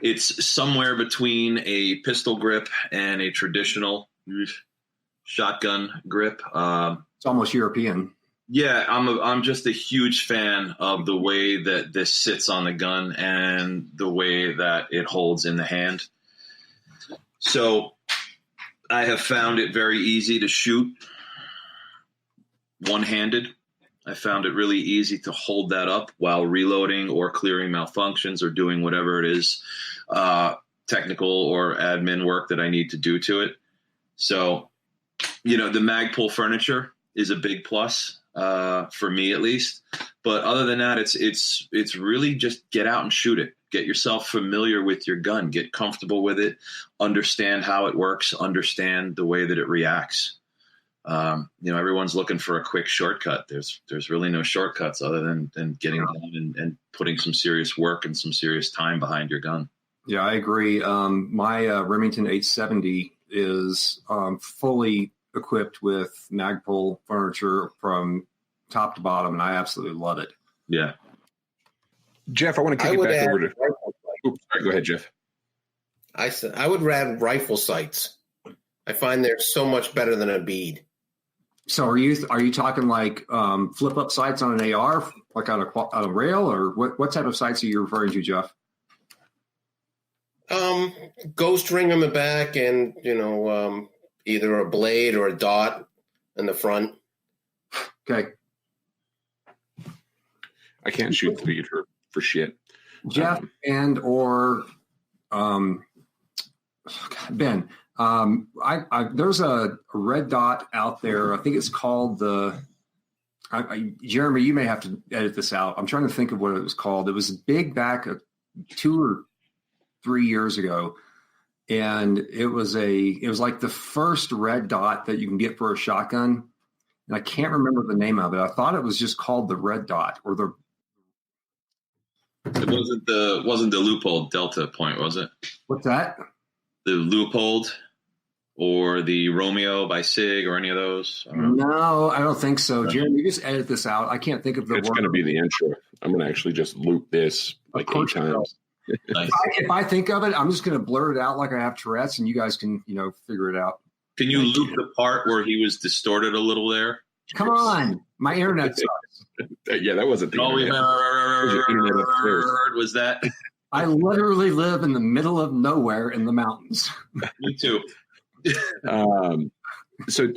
it's somewhere between a pistol grip and a traditional shotgun grip. It's almost European. Yeah, I'm just a huge fan of the way that this sits on the gun and the way that it holds in the hand. So I have found it very easy to shoot one-handed. I found it really easy to hold that up while reloading or clearing malfunctions or doing whatever it is, technical or admin work that I need to do to it. So, the mag pull furniture is a big plus, for me at least. But other than that, it's really just get out and shoot it. Get yourself familiar with your gun. Get comfortable with it. Understand how it works. Understand the way that it reacts. Everyone's looking for a quick shortcut. There's really no shortcuts other than getting down and putting some serious work and some serious time behind your gun. Yeah, I agree. My Remington 870 is fully equipped with Magpul furniture from top to bottom, and I absolutely love it. Yeah. Jeff, I want to kick it back over to. Sorry, go ahead, Jeff. I would add rifle sights. I find they're so much better than a bead. So are you talking like flip up sights on an AR, like on a rail, or what type of sights are you referring to, Jeff? Ghost ring on the back, and either a blade or a dot in the front. Okay. I can't shoot speed for shit. Jeff and or Ben. There's a red dot out there. I think it's called Jeremy, you may have to edit this out. I'm trying to think of what it was called. It was big back 2 or 3 years ago. And it was like the first red dot that you can get for a shotgun. And I can't remember the name of it. I thought it was just called the red dot or the. It wasn't the Leupold Delta point, was it? What's that? The Leupold or the Romeo by SIG or any of those? No, I don't think so. Jeremy, you just edit this out. I can't think of the word. It's going to be the intro. I'm going to actually just loop this like 8 times. Nice. If I think of it, I'm just going to blur it out like I have Tourette's, and you guys can, figure it out. Can you loop the part where he was distorted a little there? Come on. My internet sucks. Yeah, that wasn't the internet. your internet upstairs. Was that? I literally live in the middle of nowhere in the mountains. Me too. So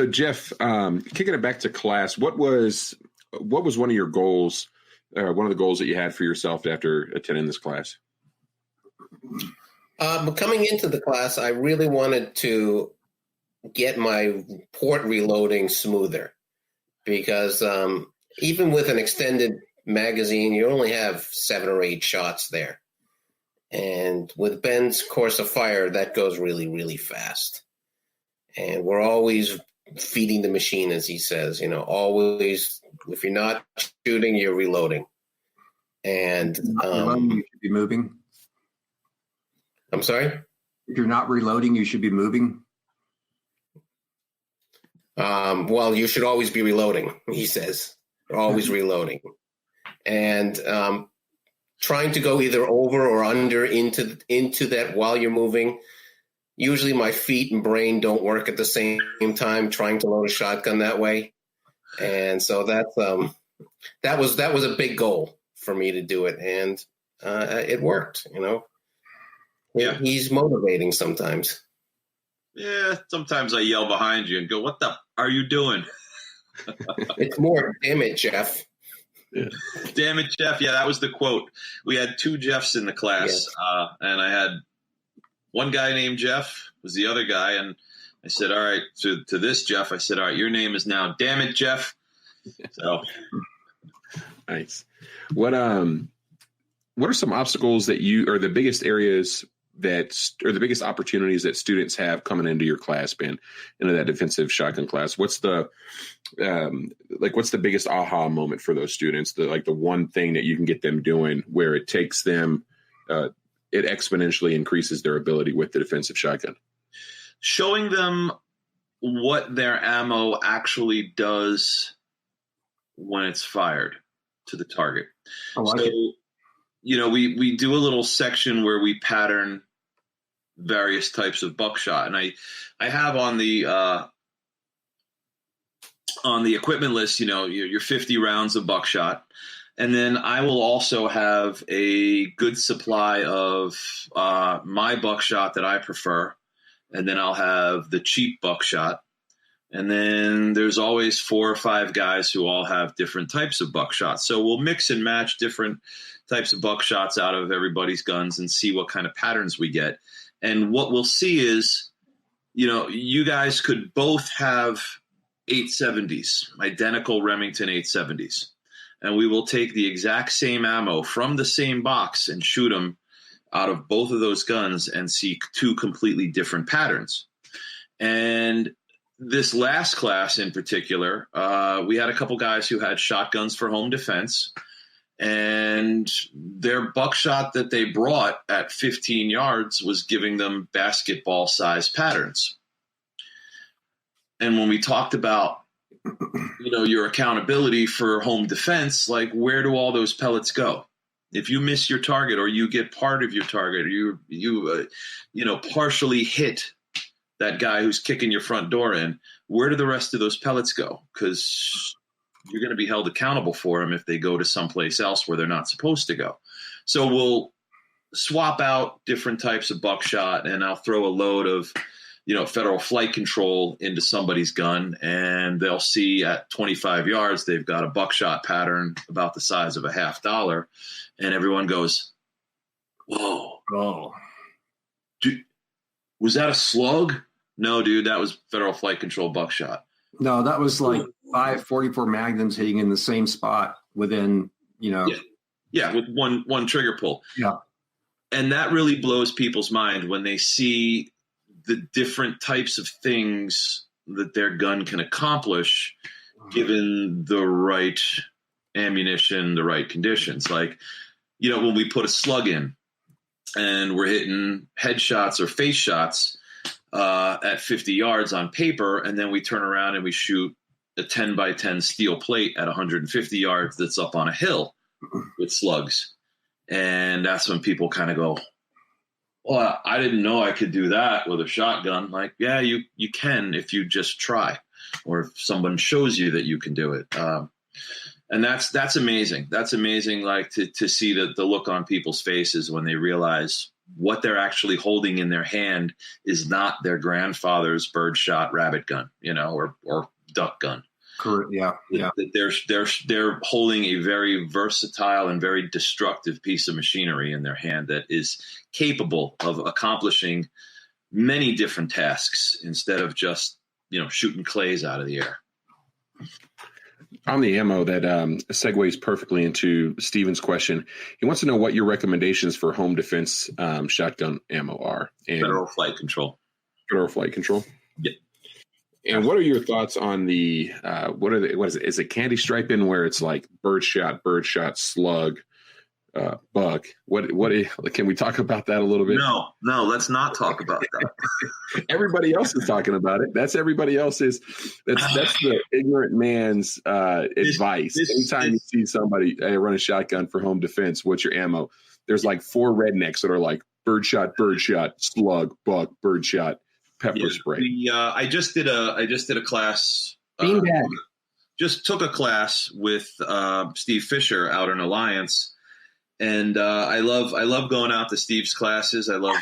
Jeff, kicking it back to class, what was one of your goals, one of the goals that you had for yourself after attending this class? Coming into the class, I really wanted to get my port reloading smoother because even with an extended magazine, you only have 7 or 8 shots there. And with Ben's course of fire, that goes really, really fast. And we're always feeding the machine, as he says, always, if you're not shooting, you're reloading. And you should be moving. I'm sorry? If you're not reloading, you should be moving. Well, you should always be reloading, he says. Always reloading. And trying to go either over or under into that while you're moving. Usually my feet and brain don't work at the same time trying to load a shotgun that way. And so that was a big goal for me to do it. And it worked, Yeah. He's motivating sometimes. Yeah, sometimes I yell behind you and go, "What the are you doing?" It's more, damn it, Jeff. Yeah. Damn it, Jeff. Yeah, that was the quote. We had 2 Jeffs in the class, Yes. and I had one guy named Jeff, was the other guy, and I said, all right, to this Jeff, I said, all right, your name is now Damn it, Jeff. So Nice. What are some obstacles that or the biggest areas or the biggest opportunities that students have coming into your class, Ben, into that defensive shotgun class? What's the biggest aha moment for those students? The one thing that you can get them doing where it takes them, it exponentially increases their ability with the defensive shotgun. showing them what their ammo actually does when it's fired to the target. I like it. We do a little section where we pattern various types of buckshot, and I have on the equipment list, your 50 rounds of buckshot, and then I will also have a good supply of my buckshot that I prefer, and then I'll have the cheap buckshot, and then there's always 4 or 5 guys who all have different types of buckshot. So we'll mix and match different types of buckshots out of everybody's guns and see what kind of patterns we get. And what we'll see is, you guys could both have 870s, identical Remington 870s. And we will take the exact same ammo from the same box and shoot them out of both of those guns and see 2 completely different patterns. And this last class in particular, we had a couple guys who had shotguns for home defense, and their buckshot that they brought at 15 yards was giving them basketball-sized patterns. And when we talked about, your accountability for home defense, like, where do all those pellets go? If you miss your target, or you get part of your target, or you partially hit that guy who's kicking your front door in, where do the rest of those pellets go? Because you're going to be held accountable for them if they go to someplace else where they're not supposed to go. So we'll swap out different types of buckshot, and I'll throw a load of, federal flight control into somebody's gun, and they'll see at 25 yards, they've got a buckshot pattern about the size of a $50, and everyone goes, whoa. Oh. Dude, was that a slug? No, dude, that was federal flight control buckshot. No, that was like 5 44 magnums hitting in the same spot within, Yeah, with one trigger pull. Yeah. And that really blows people's mind when they see the different types of things that their gun can accomplish given the right ammunition, the right conditions. Like, when we put a slug in and we're hitting headshots or face shots at 50 yards on paper, and then we turn around and we shoot a 10 by 10 steel plate at 150 yards that's up on a hill with slugs. And that's when people kind of go, well, I didn't know I could do that with a shotgun. Like, yeah, you can if you just try, or if someone shows you that you can do it. And that's amazing. That's amazing. Like to see the look on people's faces when they realize what they're actually holding in their hand is not their grandfather's birdshot rabbit gun, or duck gun. Correct. Yeah. Yeah. They're holding a very versatile and very destructive piece of machinery in their hand that is capable of accomplishing many different tasks instead of just, shooting clays out of the air. On the ammo, that segues perfectly into Steven's question. He wants to know what your recommendations for home defense shotgun ammo are. And Federal Flight Control. Federal Flight Control. Yeah. And what are your thoughts on the what is it? Is it candy striping where it's like birdshot, slug, buck? What can we talk about that a little bit? No, let's not talk about that. Everybody else is talking about it. That's everybody else's. That's the ignorant man's advice. Anytime you see somebody run a shotgun for home defense, what's your ammo? There's like 4 rednecks that are like birdshot, slug, buck, birdshot, pepper spray. I just did a class. Beanbag. Just took a class with Steve Fisher out in Alliance. And I love going out to Steve's classes. I love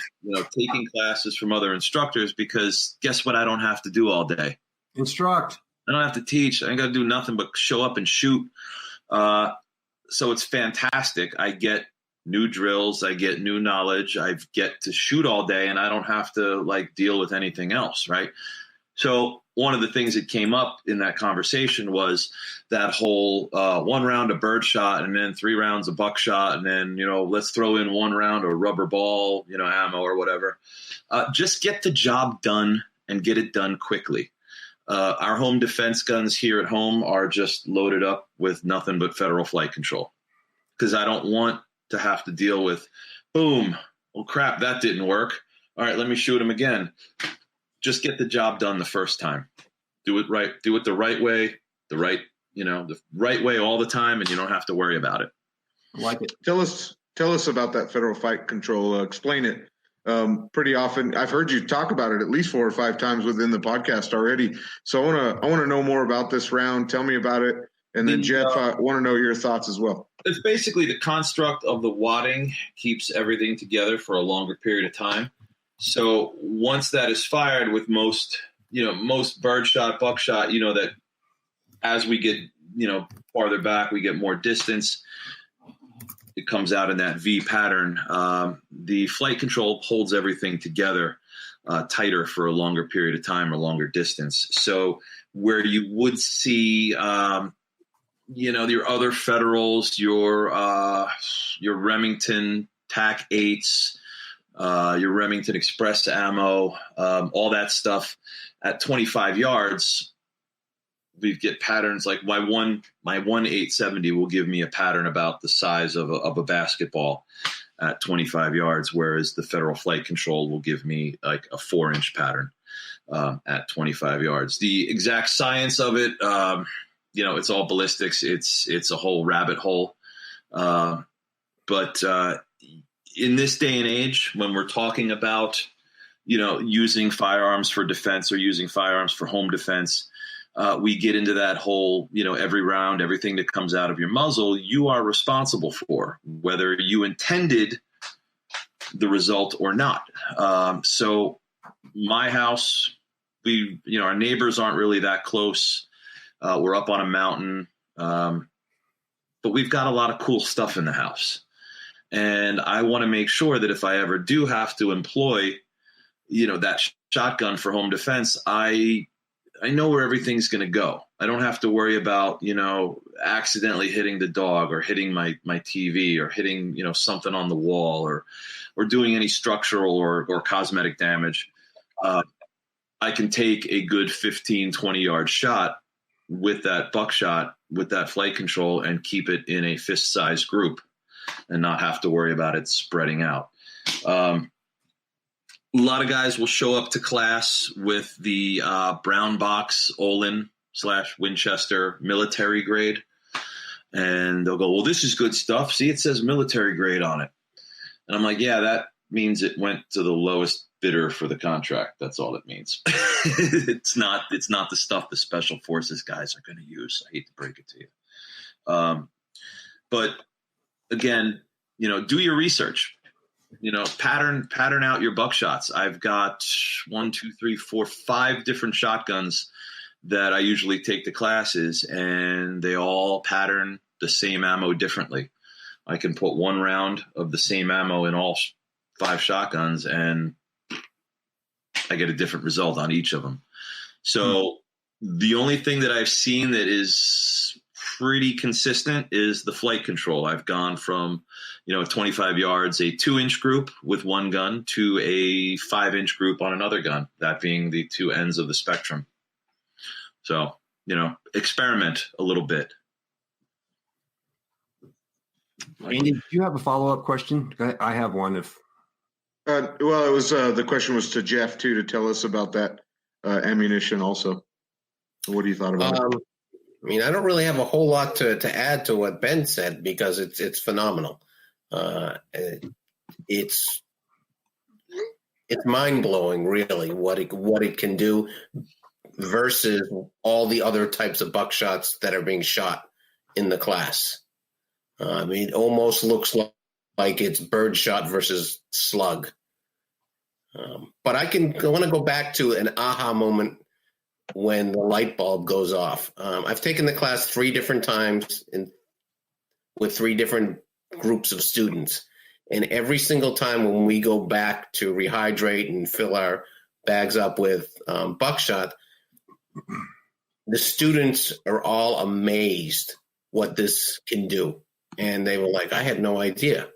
taking classes from other instructors because guess what? I don't have to do all day. Instruct. I don't have to teach. I ain't got to do nothing but show up and shoot. So it's fantastic. I get new drills. I get new knowledge. I get to shoot all day, and I don't have to deal with anything else, right? So one of the things that came up in that conversation was that whole 1 round of birdshot and then 3 rounds of buckshot. And then, let's throw in 1 round of rubber ball, ammo or whatever. Just get the job done and get it done quickly. Our home defense guns here at home are just loaded up with nothing but Federal Flight Control because I don't want to have to deal with, boom, oh crap, that didn't work. All right, let me shoot him again. Just get the job done the first time. Do it right. Do it the right way, the right way all the time, and you don't have to worry about it. I like it. Tell us about that Federal Flight Control. Explain it. Pretty often, I've heard you talk about it at least 4 or 5 times within the podcast already. So I want to know more about this round. Tell me about it, and then Jeff, I want to know your thoughts as well. It's basically the construct of the wadding keeps everything together for a longer period of time. So once that is fired with most birdshot, buckshot, that as we get, farther back, we get more distance. It comes out in that V pattern. The flight control holds everything together tighter for a longer period of time or longer distance. So where you would see, your other Federals, your Remington TAC 8s, your Remington Express ammo, all that stuff at 25 yards, we get patterns like my one 870 will give me a pattern about the size of a basketball at 25 yards, whereas the Federal Flight Control will give me like a 4-inch pattern at 25 yards. The exact science of it, it's all ballistics. It's a whole rabbit hole. But in this day and age, when we're talking about, using firearms for defense or using firearms for home defense, we get into that whole, every round, everything that comes out of your muzzle, you are responsible for, whether you intended the result or not. So my house, our neighbors aren't really that close. We're up on a mountain, but we've got a lot of cool stuff in the house. And I want to make sure that if I ever do have to employ, that shotgun for home defense, I know where everything's going to go. I don't have to worry about, accidentally hitting the dog or hitting my TV or hitting, something on the wall or doing any structural or cosmetic damage. I can take a good 15, 20-yard shot with that buckshot, with that flight control, and keep it in a fist-sized group and not have to worry about it spreading out. A lot of guys will show up to class with the brown box Olin / Winchester military grade. And they'll go, well, this is good stuff. See, it says military grade on it. And I'm like, yeah, that means it went to the lowest bidder for the contract. That's all it means. It's not the stuff the special forces guys are going to use. I hate to break it to you. But again, do your research. Pattern out your buckshots. I've got 1, 2, 3, 4, 5 different shotguns that I usually take to classes, and they all pattern the same ammo differently. I can put 1 round of the same ammo in all 5 shotguns, and I get a different result on each of them. So the only thing that I've seen that is pretty consistent is the flight control. I've gone from, 25 yards, a 2-inch group with one gun, to a 5-inch group on another gun, that being the 2 ends of the spectrum. So, experiment a little bit. Andy, do you have a follow-up question? I have one. Well, it was the question was to Jeff too, to tell us about that ammunition also. What do you thought about it? I don't really have a whole lot to add to what Ben said, because it's phenomenal. It's mind-blowing, really, what it can do versus all the other types of buckshots that are being shot in the class. It almost looks like it's birdshot versus slug. But I want to go back to an aha moment when the light bulb goes off. I've taken the class 3 different times with 3 different groups of students. And every single time when we go back to rehydrate and fill our bags up with buckshot, the students are all amazed what this can do. And they were like, I had no idea.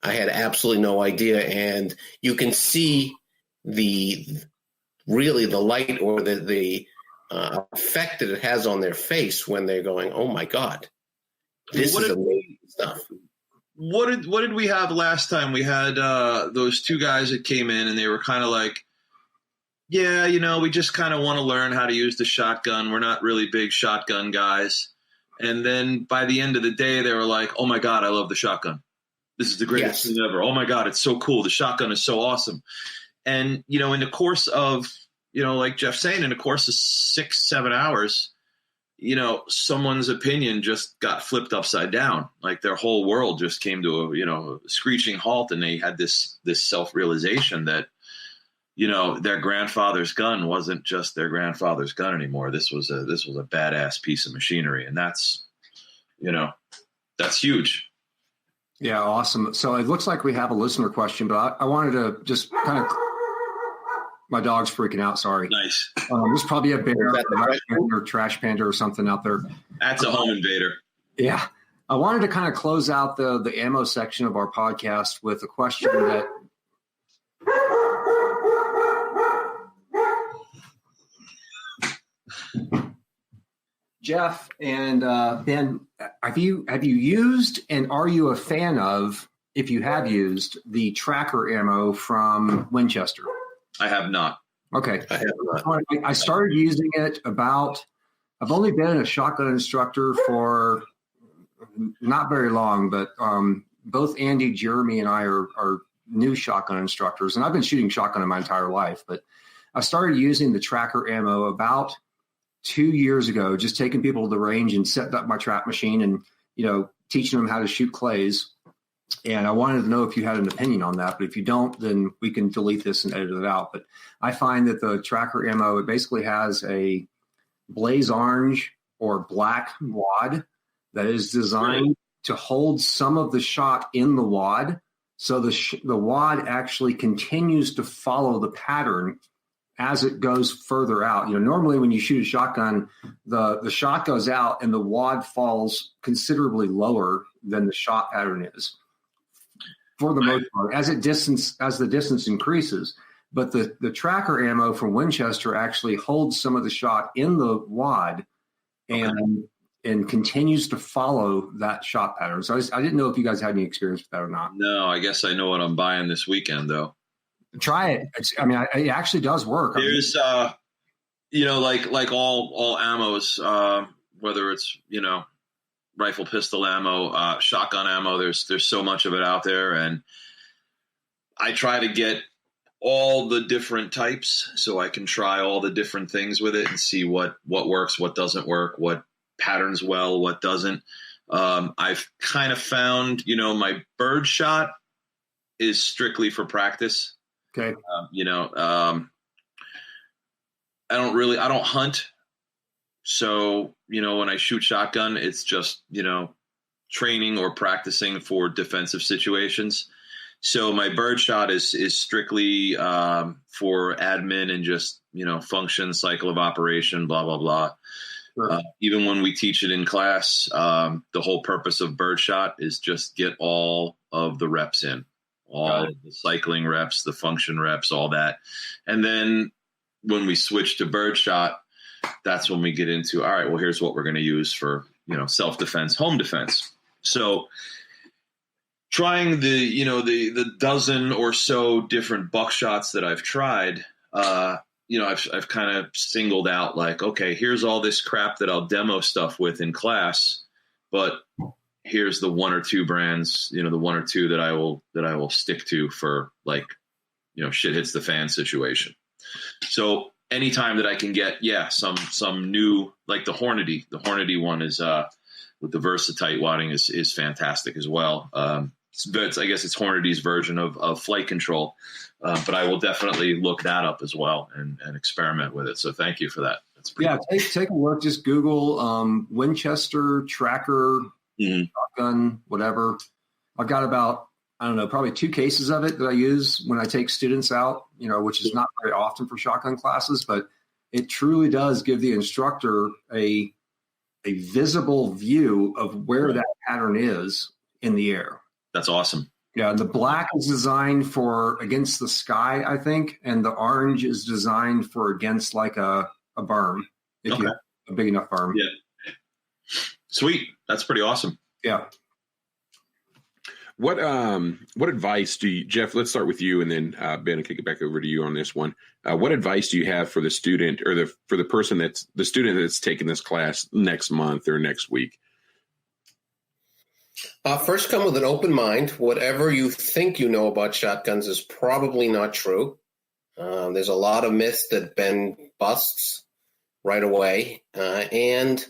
I had absolutely no idea. And you can see the light or the effect that it has on their face when they're going, oh my God, this is amazing stuff. What did we have last time? We had those 2 guys that came in, and they were kind of like, yeah, we just kind of want to learn how to use the shotgun. We're not really big shotgun guys. And then by the end of the day, they were like, oh my God, I love the shotgun. This is the greatest thing ever. Oh my God, it's so cool. The shotgun is so awesome. And, in the course of, like Jeff's saying, in the course of 6-7 hours, someone's opinion just got flipped upside down. Like their whole world just came to a screeching halt, and they had this self-realization that, their grandfather's gun wasn't just their grandfather's gun anymore. This was a badass piece of machinery, and that's huge. Yeah, awesome. So it looks like we have a listener question, but I wanted to just kind of. My dog's freaking out. Sorry. Nice. There's probably a bear or trash panda or something out there. That's a home invader. Yeah. I wanted to kind of close out the ammo section of our podcast with a question that. Jeff and Ben, have you used, and are you a fan of, if you have used, the tracker ammo from Winchester? I have not. Okay. I have not. I started using it I've only been a shotgun instructor for not very long, but both Andy, Jeremy, and I are new shotgun instructors, and I've been shooting shotgun in my entire life, but I started using the tracker ammo about 2 years ago, just taking people to the range and setting up my trap machine and, teaching them how to shoot clays. And I wanted to know if you had an opinion on that, but if you don't, then we can delete this and edit it out. But I find that the tracker ammo, it basically has a blaze orange or black wad that is designed to hold some of the shot in the wad. So the wad actually continues to follow the pattern as it goes further out. Normally when you shoot a shotgun, the shot goes out and the wad falls considerably lower than the shot pattern is, for the most part, as the distance increases. But the tracker ammo from Winchester actually holds some of the shot in the wad and continues to follow that shot pattern. So I didn't know if you guys had any experience with that or not. No, I guess I know what I'm buying this weekend, though. Try it. It actually does work. There's, like all ammos, whether it's, rifle, pistol ammo, shotgun ammo, there's so much of it out there. And I try to get all the different types so I can try all the different things with it and see what works, what doesn't work, what patterns well, what doesn't. I've kind of found, my bird shot is strictly for practice. Okay. I don't hunt. So, when I shoot shotgun, it's just, training or practicing for defensive situations. So my bird shot is strictly for admin and just, function, cycle of operation, blah, blah, blah. Sure. Even when we teach it in class, the whole purpose of bird shot is just get all of the reps in, all of the cycling reps, the function reps, all that. And then when we switch to bird shot, that's when we get into, all right, well, here's what we're going to use for, self-defense, home defense. So trying the dozen or so different buckshots that I've tried, I've kind of singled out like, okay, here's all this crap that I'll demo stuff with in class, but here's the one or two brands, the one or two that I will stick to for like, shit hits the fan situation. So anytime that I can get, some new, like the Hornady one is with the Versatite wadding is fantastic as well. But I guess it's Hornady's version of flight control. But I will definitely look that up as well and experiment with it. So thank you for that. That's pretty cool. Take a look. Just Google Winchester tracker, shotgun, whatever. I've got about, I don't know, probably 2 cases of it that I use when I take students out, which is not very often for shotgun classes, but it truly does give the instructor a visible view of where that pattern is in the air. That's awesome. Yeah, the black is designed for against the sky, I think, and the orange is designed for against like a berm, if you have a big enough berm. Yeah. Sweet. That's pretty awesome. Yeah. What advice do you, Jeff, let's start with you, and then Ben, I'll kick it back over to you on this one. What advice do you have for the student or for the person that's the student that's taking this class next month or next week? First, come with an open mind. Whatever you think you know about shotguns is probably not true. There's a lot of myths that Ben busts right away, and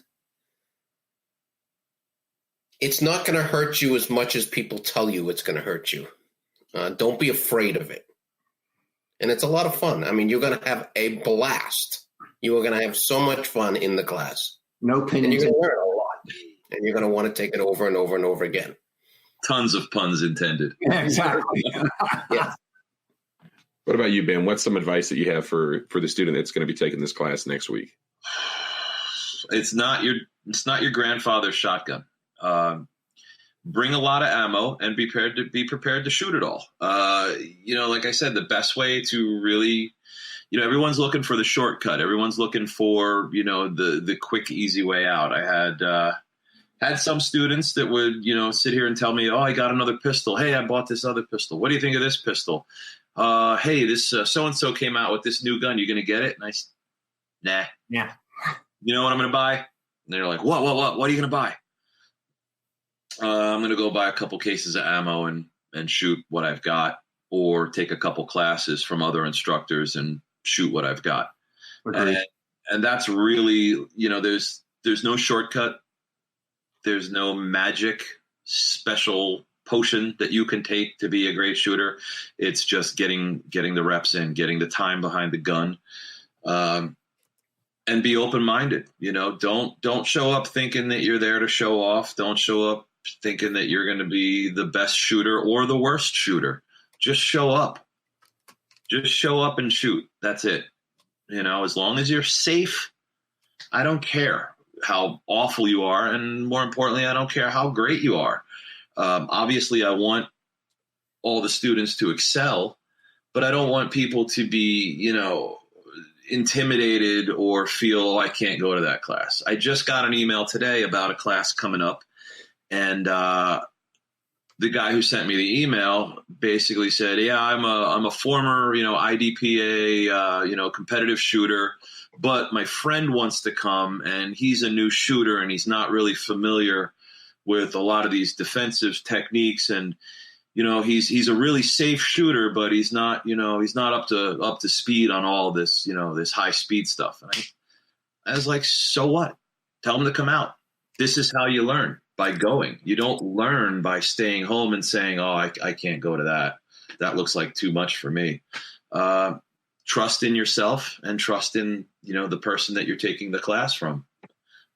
it's not going to hurt you as much as people tell you it's going to hurt you. Don't be afraid of it. And it's a lot of fun. I mean, you're going to have a blast. You are going to have so much fun in the class. No pin. And you're going to learn a lot. And you're going to want to take it over and over and over again. Tons of puns intended. Yeah, exactly. Yeah. What about you, Ben? What's some advice that you have for the student that's going to be taking this class next week? It's not your grandfather's shotgun. Bring a lot of ammo and be prepared to shoot it all. Like I said, the best way to really, everyone's looking for the shortcut. Everyone's looking for, the quick, easy way out. I had some students that would, sit here and tell me, oh, I got another pistol. Hey, I bought this other pistol. What do you think of this pistol? Hey, this so-and-so came out with this new gun. You going to get it? And nah. Yeah. You know what I'm going to buy? And they're like, what? What are you going to buy? I'm going to go buy a couple cases of ammo and shoot what I've got, or take a couple classes from other instructors and shoot what I've got. Okay. And that's really, there's no shortcut. There's no magic special potion that you can take to be a great shooter. It's just getting the reps in, getting the time behind the gun, and be open-minded. Don't show up thinking that you're there to show off. Don't show up thinking that you're going to be the best shooter or the worst shooter. Just show up. Just show up and shoot. That's it. As long as you're safe, I don't care how awful you are. And more importantly, I don't care how great you are. Obviously, I want all the students to excel, but I don't want people to be, intimidated or feel, oh, I can't go to that class. I just got an email today about a class coming up. And the guy who sent me the email basically said, yeah, I'm a former, IDPA, competitive shooter, but my friend wants to come and he's a new shooter and he's not really familiar with a lot of these defensive techniques. And, he's a really safe shooter, but he's not up to speed on all this, this high speed stuff. And I was like, so what? Tell them to come out. This is how you learn, by going. You don't learn by staying home and saying, oh, I can't go to that. That looks like too much for me. Trust in yourself and trust in, the person that you're taking the class from.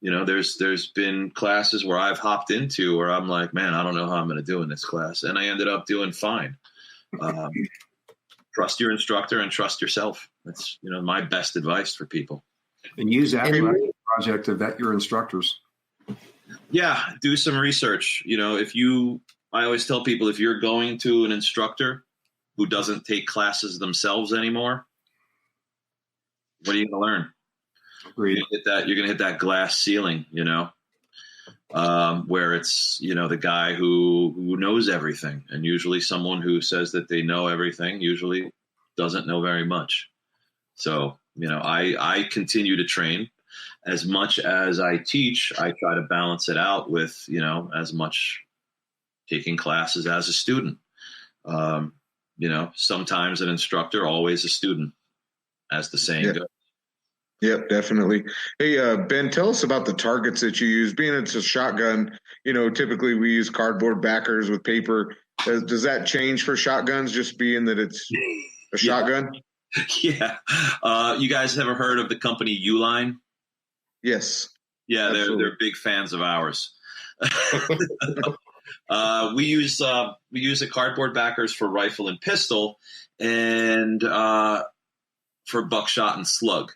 There's been classes where I've hopped into where I'm like, man, I don't know how I'm going to do in this class. And I ended up doing fine. Trust your instructor and trust yourself. That's, my best advice for people. And use that project to vet your instructors. Yeah, do some research. I always tell people, if you're going to an instructor who doesn't take classes themselves anymore, what are you going to learn? You're going to hit that glass ceiling, where it's, the guy who knows everything. And usually someone who says that they know everything usually doesn't know very much. So, I continue to train. As much as I teach, I try to balance it out with, as much taking classes as a student. Sometimes an instructor, always a student, as the saying goes. Yep, definitely. Hey, Ben, tell us about the targets that you use. Being it's a shotgun, typically we use cardboard backers with paper. Does that change for shotguns, just being that it's a shotgun? Yeah. You guys ever heard of the company Uline? Yes. Yeah, they're big fans of ours. We use the cardboard backers for rifle and pistol, and for buckshot and slug.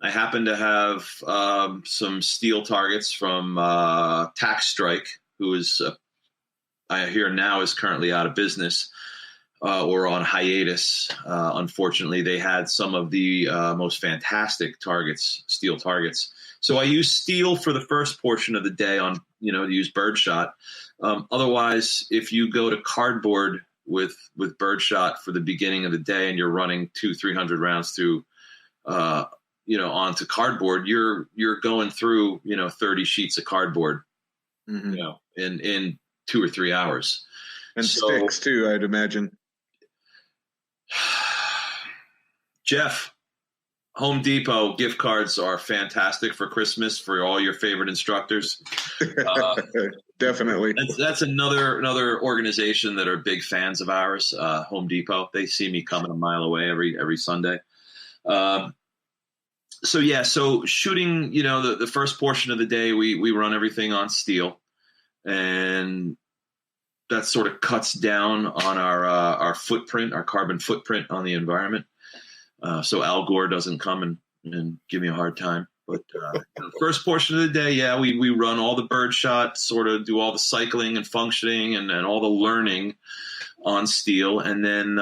I happen to have some steel targets from Tax Strike, who is I hear now is currently out of business or on hiatus. Unfortunately, they had some of the most fantastic targets, steel targets. So I use steel for the first portion of the day on, to use birdshot. Otherwise, if you go to cardboard with birdshot for the beginning of the day and you're running 200-300 rounds through, onto cardboard, you're going through, 30 sheets of cardboard, in 2 or 3 hours. And sticks too, I'd imagine. Jeff, Home Depot gift cards are fantastic for Christmas for all your favorite instructors. Definitely. That's another organization that are big fans of ours, Home Depot. They see me coming a mile away every Sunday. So shooting, the first portion of the day, we run everything on steel, and that sort of cuts down on our footprint, our carbon footprint on the environment. So Al Gore doesn't come and give me a hard time. But the first portion of the day, we run all the birdshot, sort of do all the cycling and functioning and all the learning on steel. And then,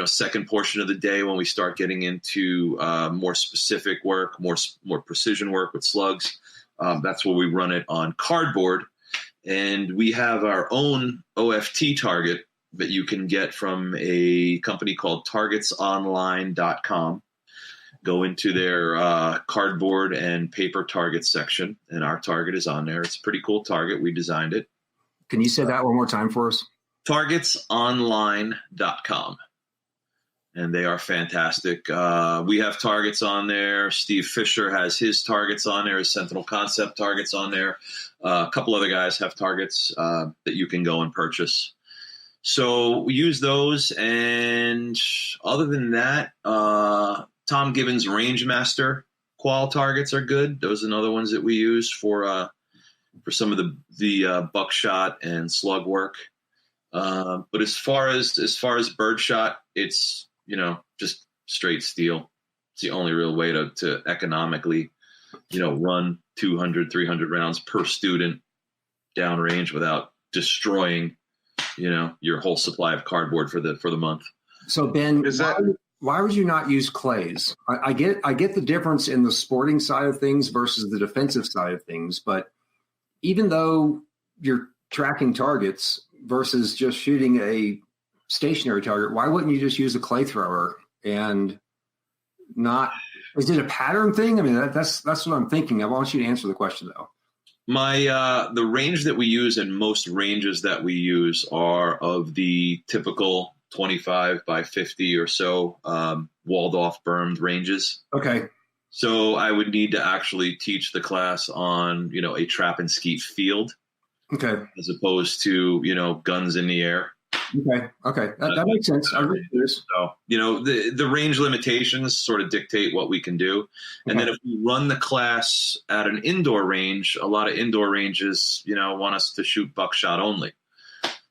second portion of the day when we start getting into more specific work, more precision work with slugs, that's where we run it on cardboard. And we have our own OFT target that you can get from a company called targetsonline.com. Go into their cardboard and paper target section, and our target is on there. It's a pretty cool target. We designed it. Can you say that one more time for us? Targetsonline.com. And they are fantastic. We have targets on there. Steve Fisher has his targets on there, his Sentinel Concept targets on there. A couple other guys have targets that you can go and purchase. So we use those. And other than that, Tom Gibbons Rangemaster qual targets are good. Those are another ones that we use for some of the buckshot and slug work. But as far as birdshot, it's, just straight steel. It's the only real way to economically, run 200, 300 rounds per student downrange without destroying, your whole supply of cardboard for the month. So Ben, why would you not use clays? I get the difference in the sporting side of things versus the defensive side of things, but even though you're tracking targets versus just shooting a stationary target, why wouldn't you just use a clay thrower and not? Is it a pattern thing? I mean, that's what I'm thinking. I want you to answer the question though. The range that we use and most ranges that we use are of the typical 25 by 50 or so walled off bermed ranges. Okay. So I would need to actually teach the class on, a trap and skeet field. Okay. As opposed to, guns in the air. Okay. That makes sense. I really do. So, the range limitations sort of dictate what we can do. And then if we run the class at an indoor range, a lot of indoor ranges, want us to shoot buckshot only.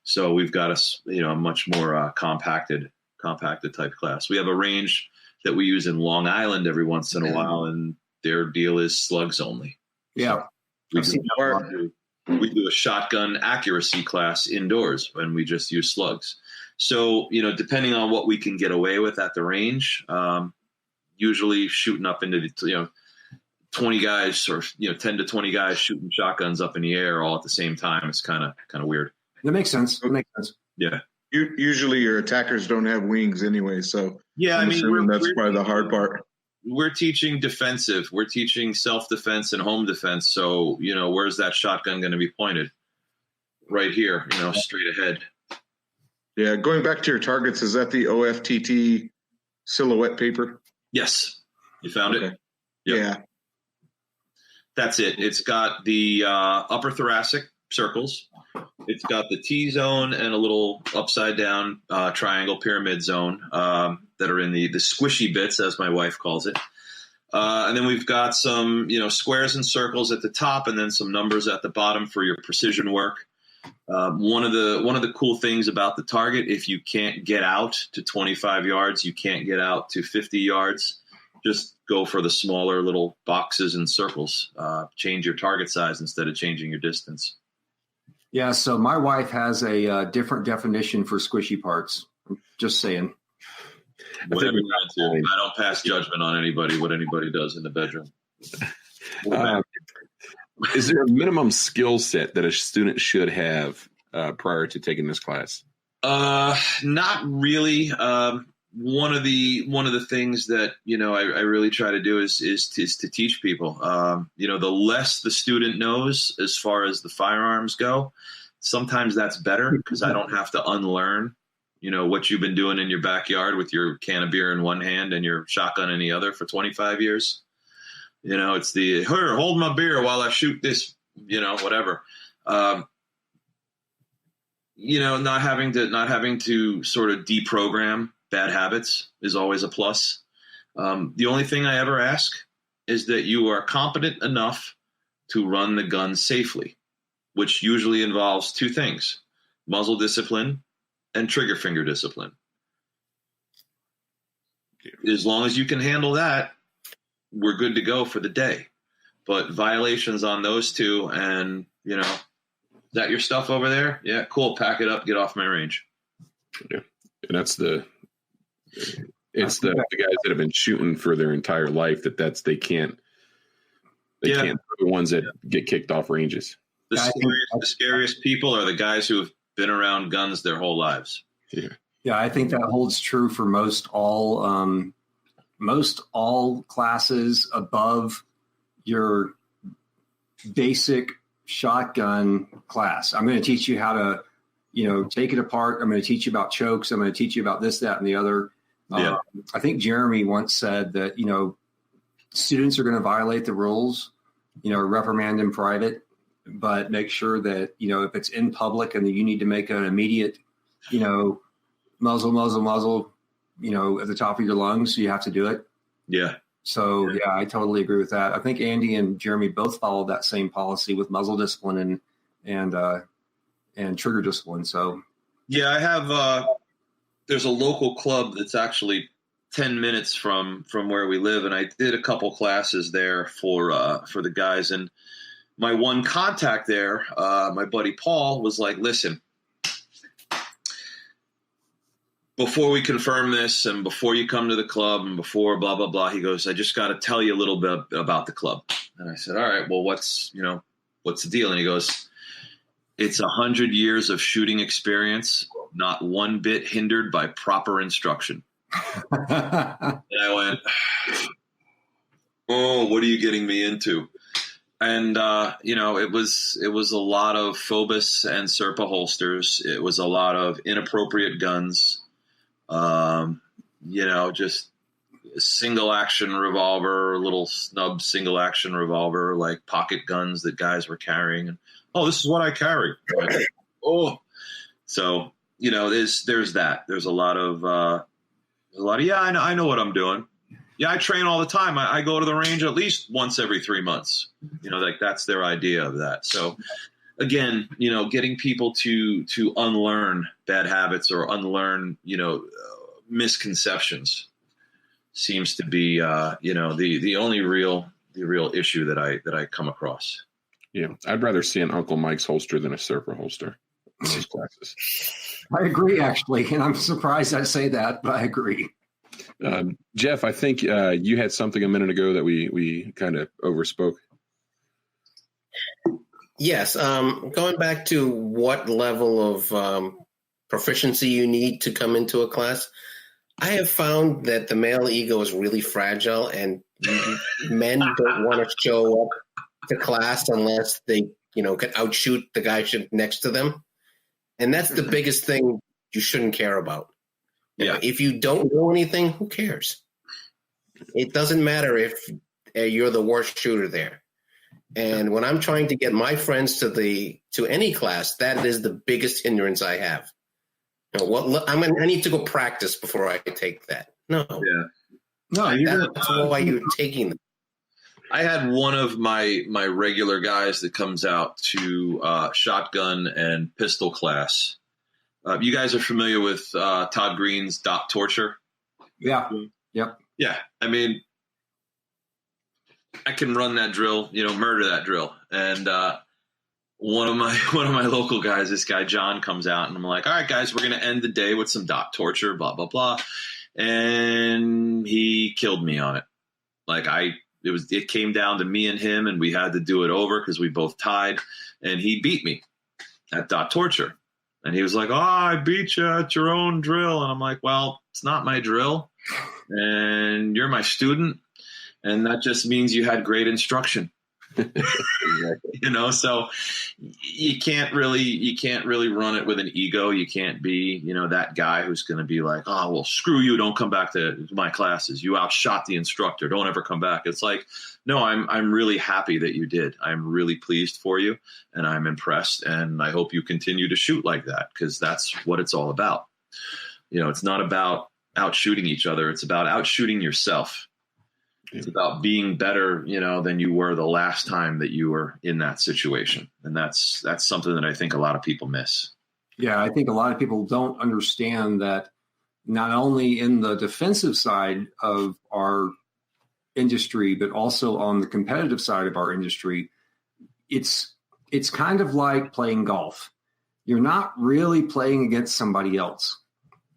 So we've got a much more compacted type class. We have a range that we use in Long Island every once in a while, and their deal is slugs only. Yeah. So we do a shotgun accuracy class indoors when we just use slugs. So, depending on what we can get away with at the range, usually shooting up into the, 20 guys or, 10 to 20 guys shooting shotguns up in the air all at the same time. It's kind of weird. That makes sense. Yeah. Usually your attackers don't have wings anyway. So yeah, that's probably the hard part. We're teaching defensive. We're teaching self-defense and home defense. So, where's that shotgun going to be pointed? Right here, straight ahead. Yeah. Going back to your targets, is that the OFTT silhouette paper? Yes. You found it? Yep. Yeah. That's it. It's got the upper thoracic circles. It's got the T-zone and a little upside down triangle pyramid zone that are in the squishy bits, as my wife calls it. And then we've got some, squares and circles at the top, and then some numbers at the bottom for your precision work. One of the cool things about the target, if you can't get out to 25 yards, you can't get out to 50 yards, just go for the smaller little boxes and circles. Change your target size instead of changing your distance. Yeah, so my wife has a different definition for squishy parts. Just saying. Whatever you're into. I don't pass judgment on anybody, what anybody does in the bedroom. Is there a minimum skill set that a student should have prior to taking this class? Not really. One of the things that I really try to do is to teach people. The less the student knows as far as the firearms go, sometimes that's better because I don't have to unlearn what you've been doing in your backyard with your can of beer in one hand and your shotgun in the other for 25 years. It's the here, hold my beer while I shoot this. Whatever. Not having to sort of deprogram bad habits is always a plus. The only thing I ever ask is that you are competent enough to run the gun safely, which usually involves two things: muzzle discipline and trigger finger discipline. As long as you can handle that, we're good to go for the day. But violations on those two, and is that your stuff over there? Yeah, cool. Pack it up. Get off my range. Yeah, and that's the guys that have been shooting for their entire life they can't the ones that get kicked off ranges. The scariest people are the guys who have been around guns their whole lives. Yeah, I think that holds true for most all classes above your basic shotgun class. I'm going to teach you how to, take it apart. I'm going to teach you about chokes. I'm going to teach you about this, that, and the other. Yeah. I think Jeremy once said that, students are going to violate the rules, reprimand in private, but make sure that, if it's in public and that you need to make an immediate, muzzle, at the top of your lungs, you have to do it. Yeah. So, yeah, I totally agree with that. I think Andy and Jeremy both followed that same policy with muzzle discipline and trigger discipline. So, yeah, I have, there's a local club that's actually 10 minutes from where we live. And I did a couple classes there for the guys. And my one contact there, my buddy Paul, was like, listen, before we confirm this and before you come to the club and before blah, blah, blah, he goes, I just got to tell you a little bit about the club. And I said, all right, well, what's the deal? And he goes, it's 100 years of shooting experience, not one bit hindered by proper instruction. And I went, oh, what are you getting me into? And, it was a lot of Phobos and Serpa holsters. It was a lot of inappropriate guns. Just single action revolver, little snub single action revolver, like pocket guns that guys were carrying. And, oh, this is what I carry. Like, oh, so, there's that. There's a lot of, yeah, I know what I'm doing. Yeah, I train all the time. I go to the range at least once every 3 months. Like that's their idea of that. So again, getting people to unlearn bad habits or unlearn, misconceptions seems to be, the only real issue that I come across. Yeah, I'd rather see an Uncle Mike's holster than a Serpa holster in these classes. I agree, actually, and I'm surprised I say that, but I agree. Jeff, I think you had something a minute ago that we kind of overspoke. Yes. Going back to what level of proficiency you need to come into a class, I have found that the male ego is really fragile, and men don't want to show up to class unless they, can outshoot the guy next to them. And that's the biggest thing you shouldn't care about. Yeah. If you don't know anything, who cares? It doesn't matter if you're the worst shooter there. And when I'm trying to get my friends to any class, that is the biggest hindrance I have. I need to go practice before I take that. No. Yeah. No, that's why you're taking them. I had one of my regular guys that comes out to shotgun and pistol class. You guys are familiar with Todd Green's Dot Torture? Yeah. Yep. Yeah. I mean, I can run that drill, murder that drill. And one of my local guys, this guy John, comes out, and I'm like, all right, guys, we're going to end the day with some Dot Torture, blah, blah, blah. And he killed me on it. Like it came down to me and him, and we had to do it over because we both tied, and he beat me at Dot Torture. And he was like, oh, I beat you at your own drill. And I'm like, well, it's not my drill. And you're my student. And that just means you had great instruction. So you can't really run it with an ego. You can't be, that guy who's going to be like, oh, well, screw you. Don't come back to my classes. You outshot the instructor. Don't ever come back. It's like, no, I'm really happy that you did. I'm really pleased for you, and I'm impressed. And I hope you continue to shoot like that, because that's what it's all about. It's not about outshooting each other. It's about outshooting yourself. It's about being better, than you were the last time that you were in that situation. And that's something that I think a lot of people miss. Yeah, I think a lot of people don't understand that not only in the defensive side of our industry, but also on the competitive side of our industry, it's kind of like playing golf. You're not really playing against somebody else.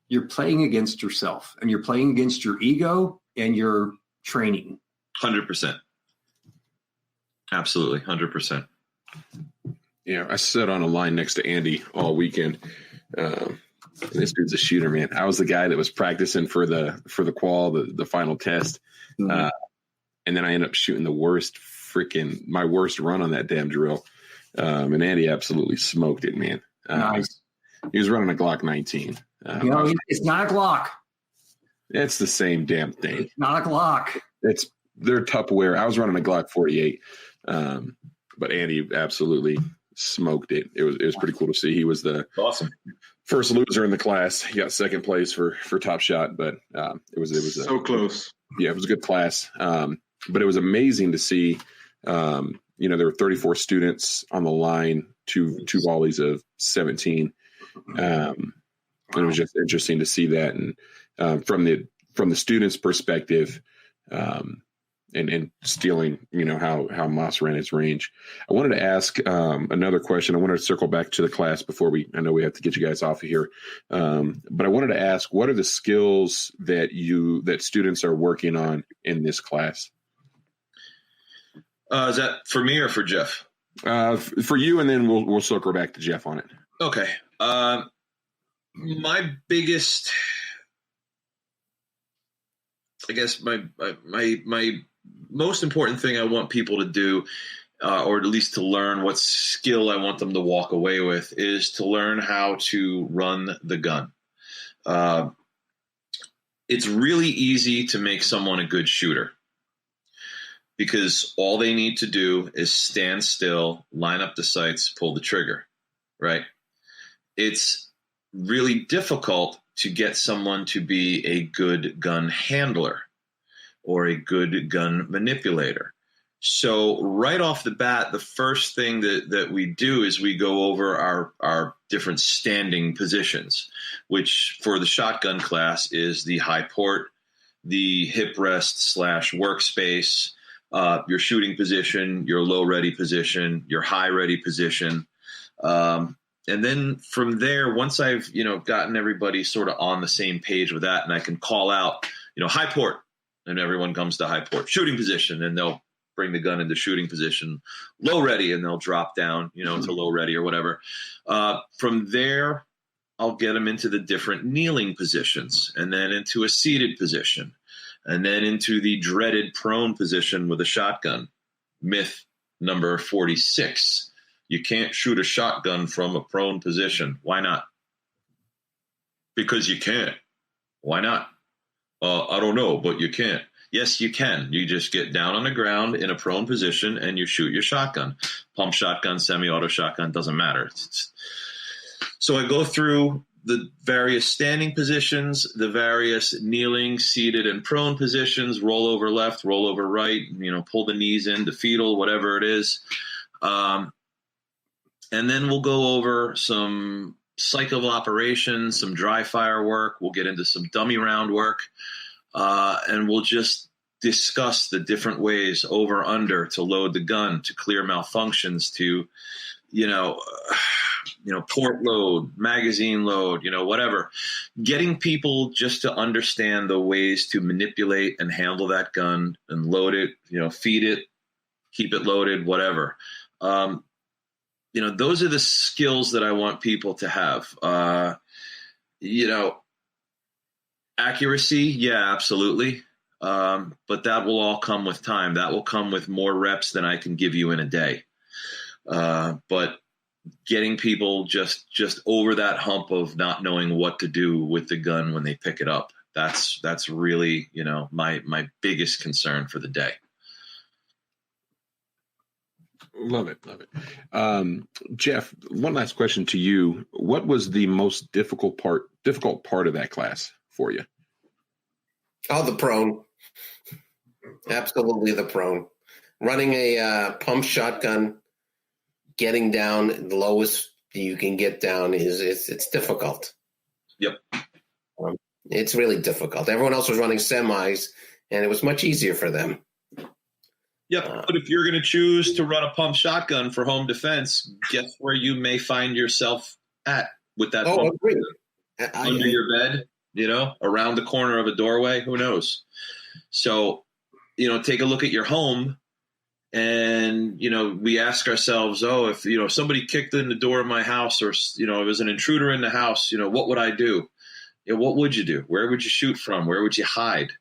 You're playing against yourself, and you're playing against your ego and your training. 100%. Absolutely. 100%. Yeah. I sat on a line next to Andy all weekend. This dude's a shooter, man. I was the guy that was practicing for the qual, the final test. Mm-hmm. And then I ended up shooting my worst run on that damn drill. And Andy absolutely smoked it, man. Nice. He was running a Glock 19. It's not a Glock. It's the same damn thing. It's not a Glock. They're Tupperware. I was running a Glock 48, but Andy absolutely smoked it. It was pretty cool to see. He was the awesome first loser in the class. He got second place for Top Shot, but it was so close. Yeah, it was a good class. But it was amazing to see. There were 34 students on the line, two volleys of 17. And it was just interesting to see that, and from the students' perspective, and stealing, how Moss ran his range. I wanted to ask another question. I wanted to circle back to the class before I know we have to get you guys off of here. But I wanted to ask, what are the skills that students are working on in this class? Is that for me or for Jeff? For you, and then we'll circle back to Jeff on it. Okay. My biggest, I guess my most important thing I want people to do, or at least to learn what skill I want them to walk away with, is to learn how to run the gun. it's really easy to make someone a good shooter because all they need to do is stand still, line up the sights, pull the trigger, right? It's really difficult to get someone to be a good gun handler or a good gun manipulator. So right off the bat, the first thing that we do is we go over our different standing positions, which for the shotgun class is the high port, the hip rest / workspace, your shooting position, your low ready position, your high ready position. And then from there, once I've, gotten everybody sort of on the same page with that, and I can call out, high port, and everyone comes to high port, shooting position, and they'll bring the gun into shooting position, low ready, and they'll drop down, to low ready or whatever. From there, I'll get them into the different kneeling positions, and then into a seated position, and then into the dreaded prone position with a shotgun. Myth number 46. You can't shoot a shotgun from a prone position. Why not? Because you can't. Why not? I don't know, but you can't. Yes, you can. You just get down on the ground in a prone position and you shoot your shotgun. Pump shotgun, semi-auto shotgun, doesn't matter. So I go through the various standing positions, the various kneeling, seated, and prone positions, roll over left, roll over right, pull the knees in, the fetal, whatever it is. And then we'll go over some cycle of operations, some dry fire work. We'll get into some dummy round work. And we'll just discuss the different ways over, under, to load the gun, to clear malfunctions, to, port load, magazine load, whatever. Getting people just to understand the ways to manipulate and handle that gun and load it, feed it, keep it loaded, whatever. Those are the skills that I want people to have. Accuracy, yeah, absolutely. But that will all come with time. That will come with more reps than I can give you in a day. But getting people just over that hump of not knowing what to do with the gun when they pick it up, that's really, my biggest concern for the day. Love it. Jeff, one last question to you. What was the most difficult part of that class for you? Oh, the prone. Absolutely the prone. Running a pump shotgun, getting down the lowest you can get down it's difficult. Yep. It's really difficult. Everyone else was running semis, and it was much easier for them. Yep. But if you're going to choose to run a pump shotgun for home defense, guess where you may find yourself at with that pump? Agreed. Under your bed, around the corner of a doorway, who knows? So, take a look at your home and, we ask ourselves, if somebody kicked in the door of my house or, it was an intruder in the house, what would I do? What would you do? Where would you shoot from? Where would you hide?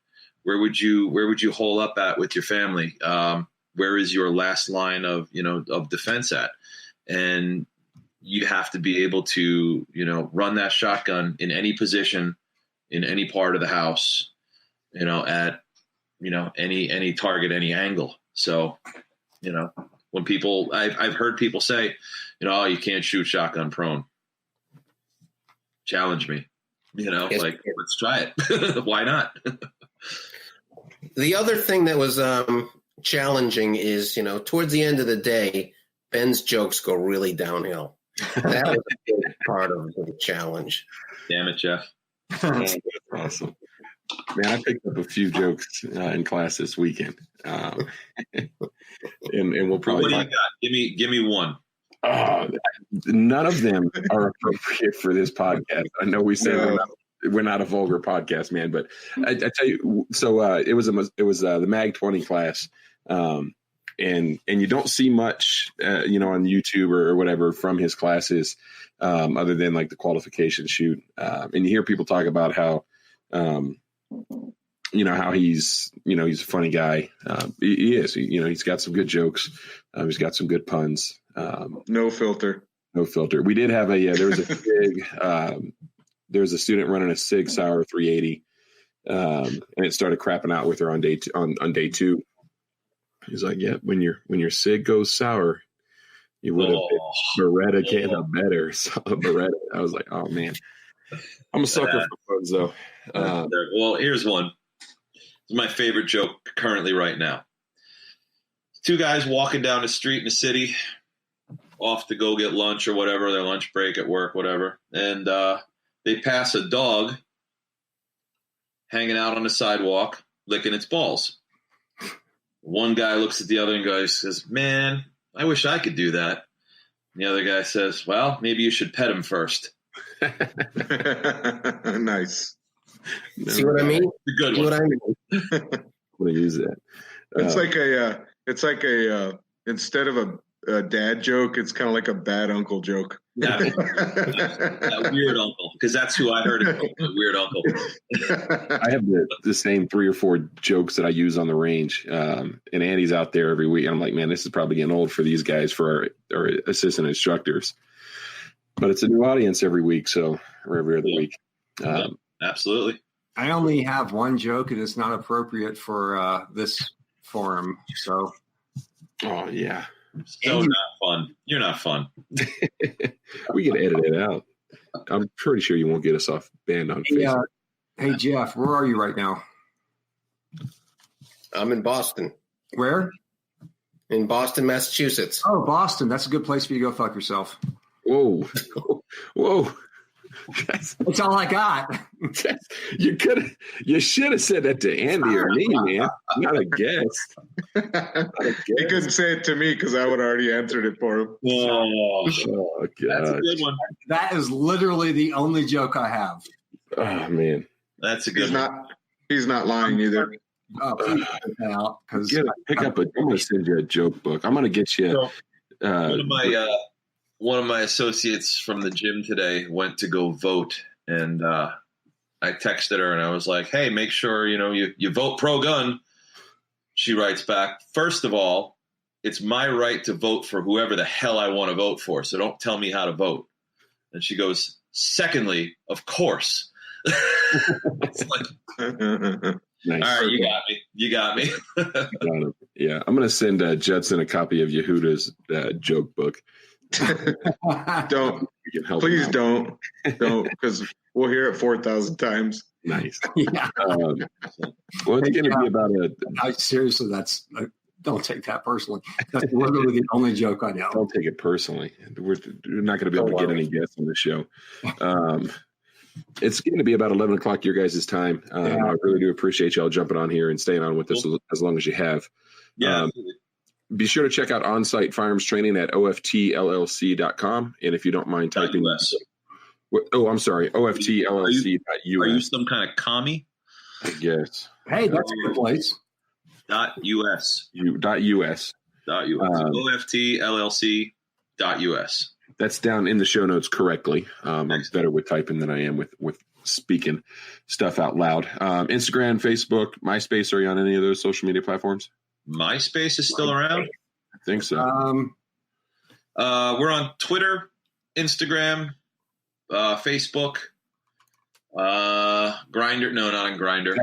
Where would you hole up at with your family? Where is your last line of defense at? And you have to be able to, run that shotgun in any position, in any part of the house, at, any target, any angle. So, when people, I've heard people say, you can't shoot shotgun prone. Challenge me, Yes, let's try it. Why not? The other thing that was challenging is, towards the end of the day, Ben's jokes go really downhill. That was a big part of the challenge. Damn it, Jeff. That's awesome. Man, I picked up a few jokes in class this weekend. And we'll probably... What do you got? Give me one. None of them are appropriate for this podcast. I know we said we're not a vulgar podcast, man, but I tell you, so it was the Mag 20 class, and you don't see much, on YouTube or whatever from his classes, other than like the qualification shoot, and you hear people talk about how, how he's a funny guy. He is. He's got some good jokes. He's got some good puns. No filter. We did have there was a SIG. There was a student running a SIG Sauer 380 And it started crapping out with her on day two. He's like, yeah, when your Sig goes sour, you would have been Beretta can a better Beretta. I was like, oh man, I'm a sucker for phones though. Well, here's one. It's my favorite joke currently right now. Two guys walking down the street in the city, off to go get lunch or whatever, their lunch break at work, whatever. And they pass a dog hanging out on the sidewalk, licking its balls. One guy looks at the other and says, man, I wish I could do that. And the other guy says, well, maybe you should pet him first. Nice. See what I mean? The good one. What I mean? I'm going to use that. It's like a instead of a dad joke, it's kind of like a bad uncle joke. Yeah, that weird uncle, because that's who I heard it from, the weird uncle. I have the same 3 or 4 jokes that I use on the range, and Andy's out there every week. I'm like, man, this is probably getting old for these guys, for our assistant instructors. But it's a new audience every week, or every other week. Absolutely. I only have one joke, and it's not appropriate for this forum. So, oh yeah. So not fun. You're not fun. We can edit it out. I'm pretty sure you won't get us off banned on Facebook. Hey, Jeff, where are you right now? I'm in Boston. Where? In Boston, Massachusetts. Oh, Boston. That's a good place for you to go fuck yourself. Whoa. That's all I got. You should have said that to Andy or me, man. Not a guest. He couldn't say it to me because I would have already answered it for him. Oh God. That's a good one. That is literally the only joke I have. Oh man. That's a good one. He's not lying either. Please put that out, because I'm going to send you a joke book. I'm going to get you. One of my associates from the gym today went to go vote, and I texted her and I was like, hey, make sure you vote pro-gun. She writes back, first of all, it's my right to vote for whoever the hell I want to vote for, so don't tell me how to vote. And she goes, secondly, of course. It's like, nice. All right, you got me. Yeah, I'm going to send Judson a copy of Yehuda's joke book. Don't. Please don't, because we'll hear it 4,000 times. Nice. Yeah. Well, it's going to be about seriously, don't take that personally. That's literally the only joke I know. Don't take it personally. We're not going to be able to get any guests on the show. It's going to be about 11 o'clock your guys' time. I really do appreciate y'all jumping on here and staying on with us as long as you have. Yeah. Be sure to check out Onsight Firearms Training at oftllc.com. And if you don't mind typing .us. I'm sorry, oftllc.us. Are you some kind of commie? I guess. Hey, that's a good place. .us. .us. oftllc.us. That's down in the show notes correctly. I'm better with typing than I am with speaking stuff out loud. Instagram, Facebook, MySpace, are you on any of those social media platforms? MySpace is still around? I think so. We're on Twitter, Instagram, Facebook, Grindr. No, not on Grindr.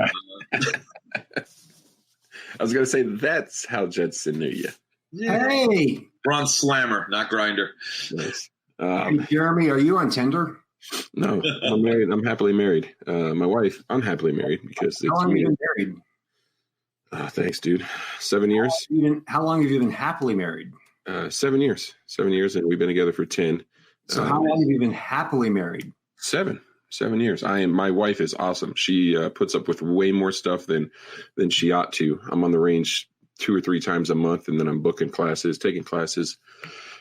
I was going to say that's how Judson knew you. Yeah. Hey, we're on Slammer, not Grindr. Nice. Hey, Jeremy, are you on Tinder? No, I'm married. I'm happily married. My wife, unhappily married because How long have you been married? Thanks, dude. 7 years. How long have you been happily married? 7 years. 7 years, and we've been together for 10. So how long have you been happily married? 7 years. My wife is awesome. She puts up with way more stuff than she ought to. I'm on the range 2 or 3 times a month, and then I'm taking classes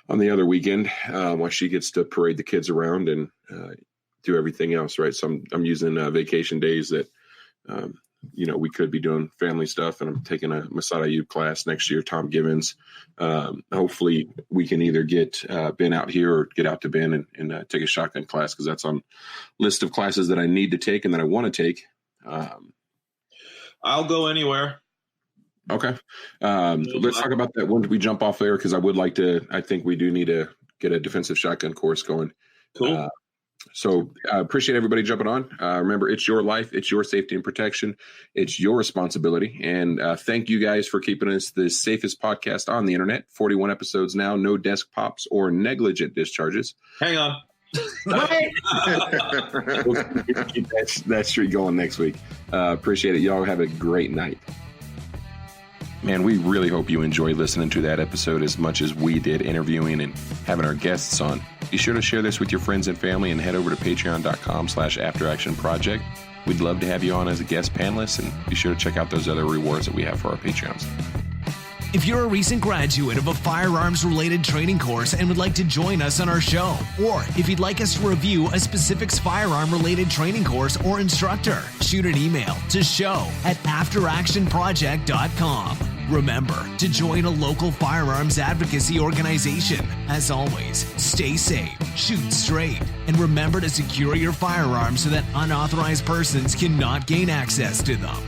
on the other weekend while she gets to parade the kids around and do everything else, right? So I'm using vacation days that we could be doing family stuff, and I'm taking a Masada Ayub class next year, Tom Givens. Hopefully we can either get Ben out here or get out to Ben and take a shotgun class, because that's on list of classes that I need to take and that I want to take. I'll go anywhere. Okay. Let's talk about that when we jump off there, because I think we do need to get a defensive shotgun course going. Cool. So appreciate everybody jumping on. Remember, it's your life, it's your safety and protection, it's your responsibility. And thank you guys for keeping us the safest podcast on the internet. 41 episodes now, no desk pops or negligent discharges. Hang on. We'll keep that streak going next week. Appreciate it. Y'all have a great night. Man, we really hope you enjoyed listening to that episode as much as we did interviewing and having our guests on. Be sure to share this with your friends and family and head over to patreon.com/afteractionproject. We'd love to have you on as a guest panelist, and be sure to check out those other rewards that we have for our Patreons. If you're a recent graduate of a firearms-related training course and would like to join us on our show, or if you'd like us to review a specific firearm-related training course or instructor, shoot an email to show@afteractionproject.com. Remember to join a local firearms advocacy organization. As always, stay safe, shoot straight, and remember to secure your firearms so that unauthorized persons cannot gain access to them.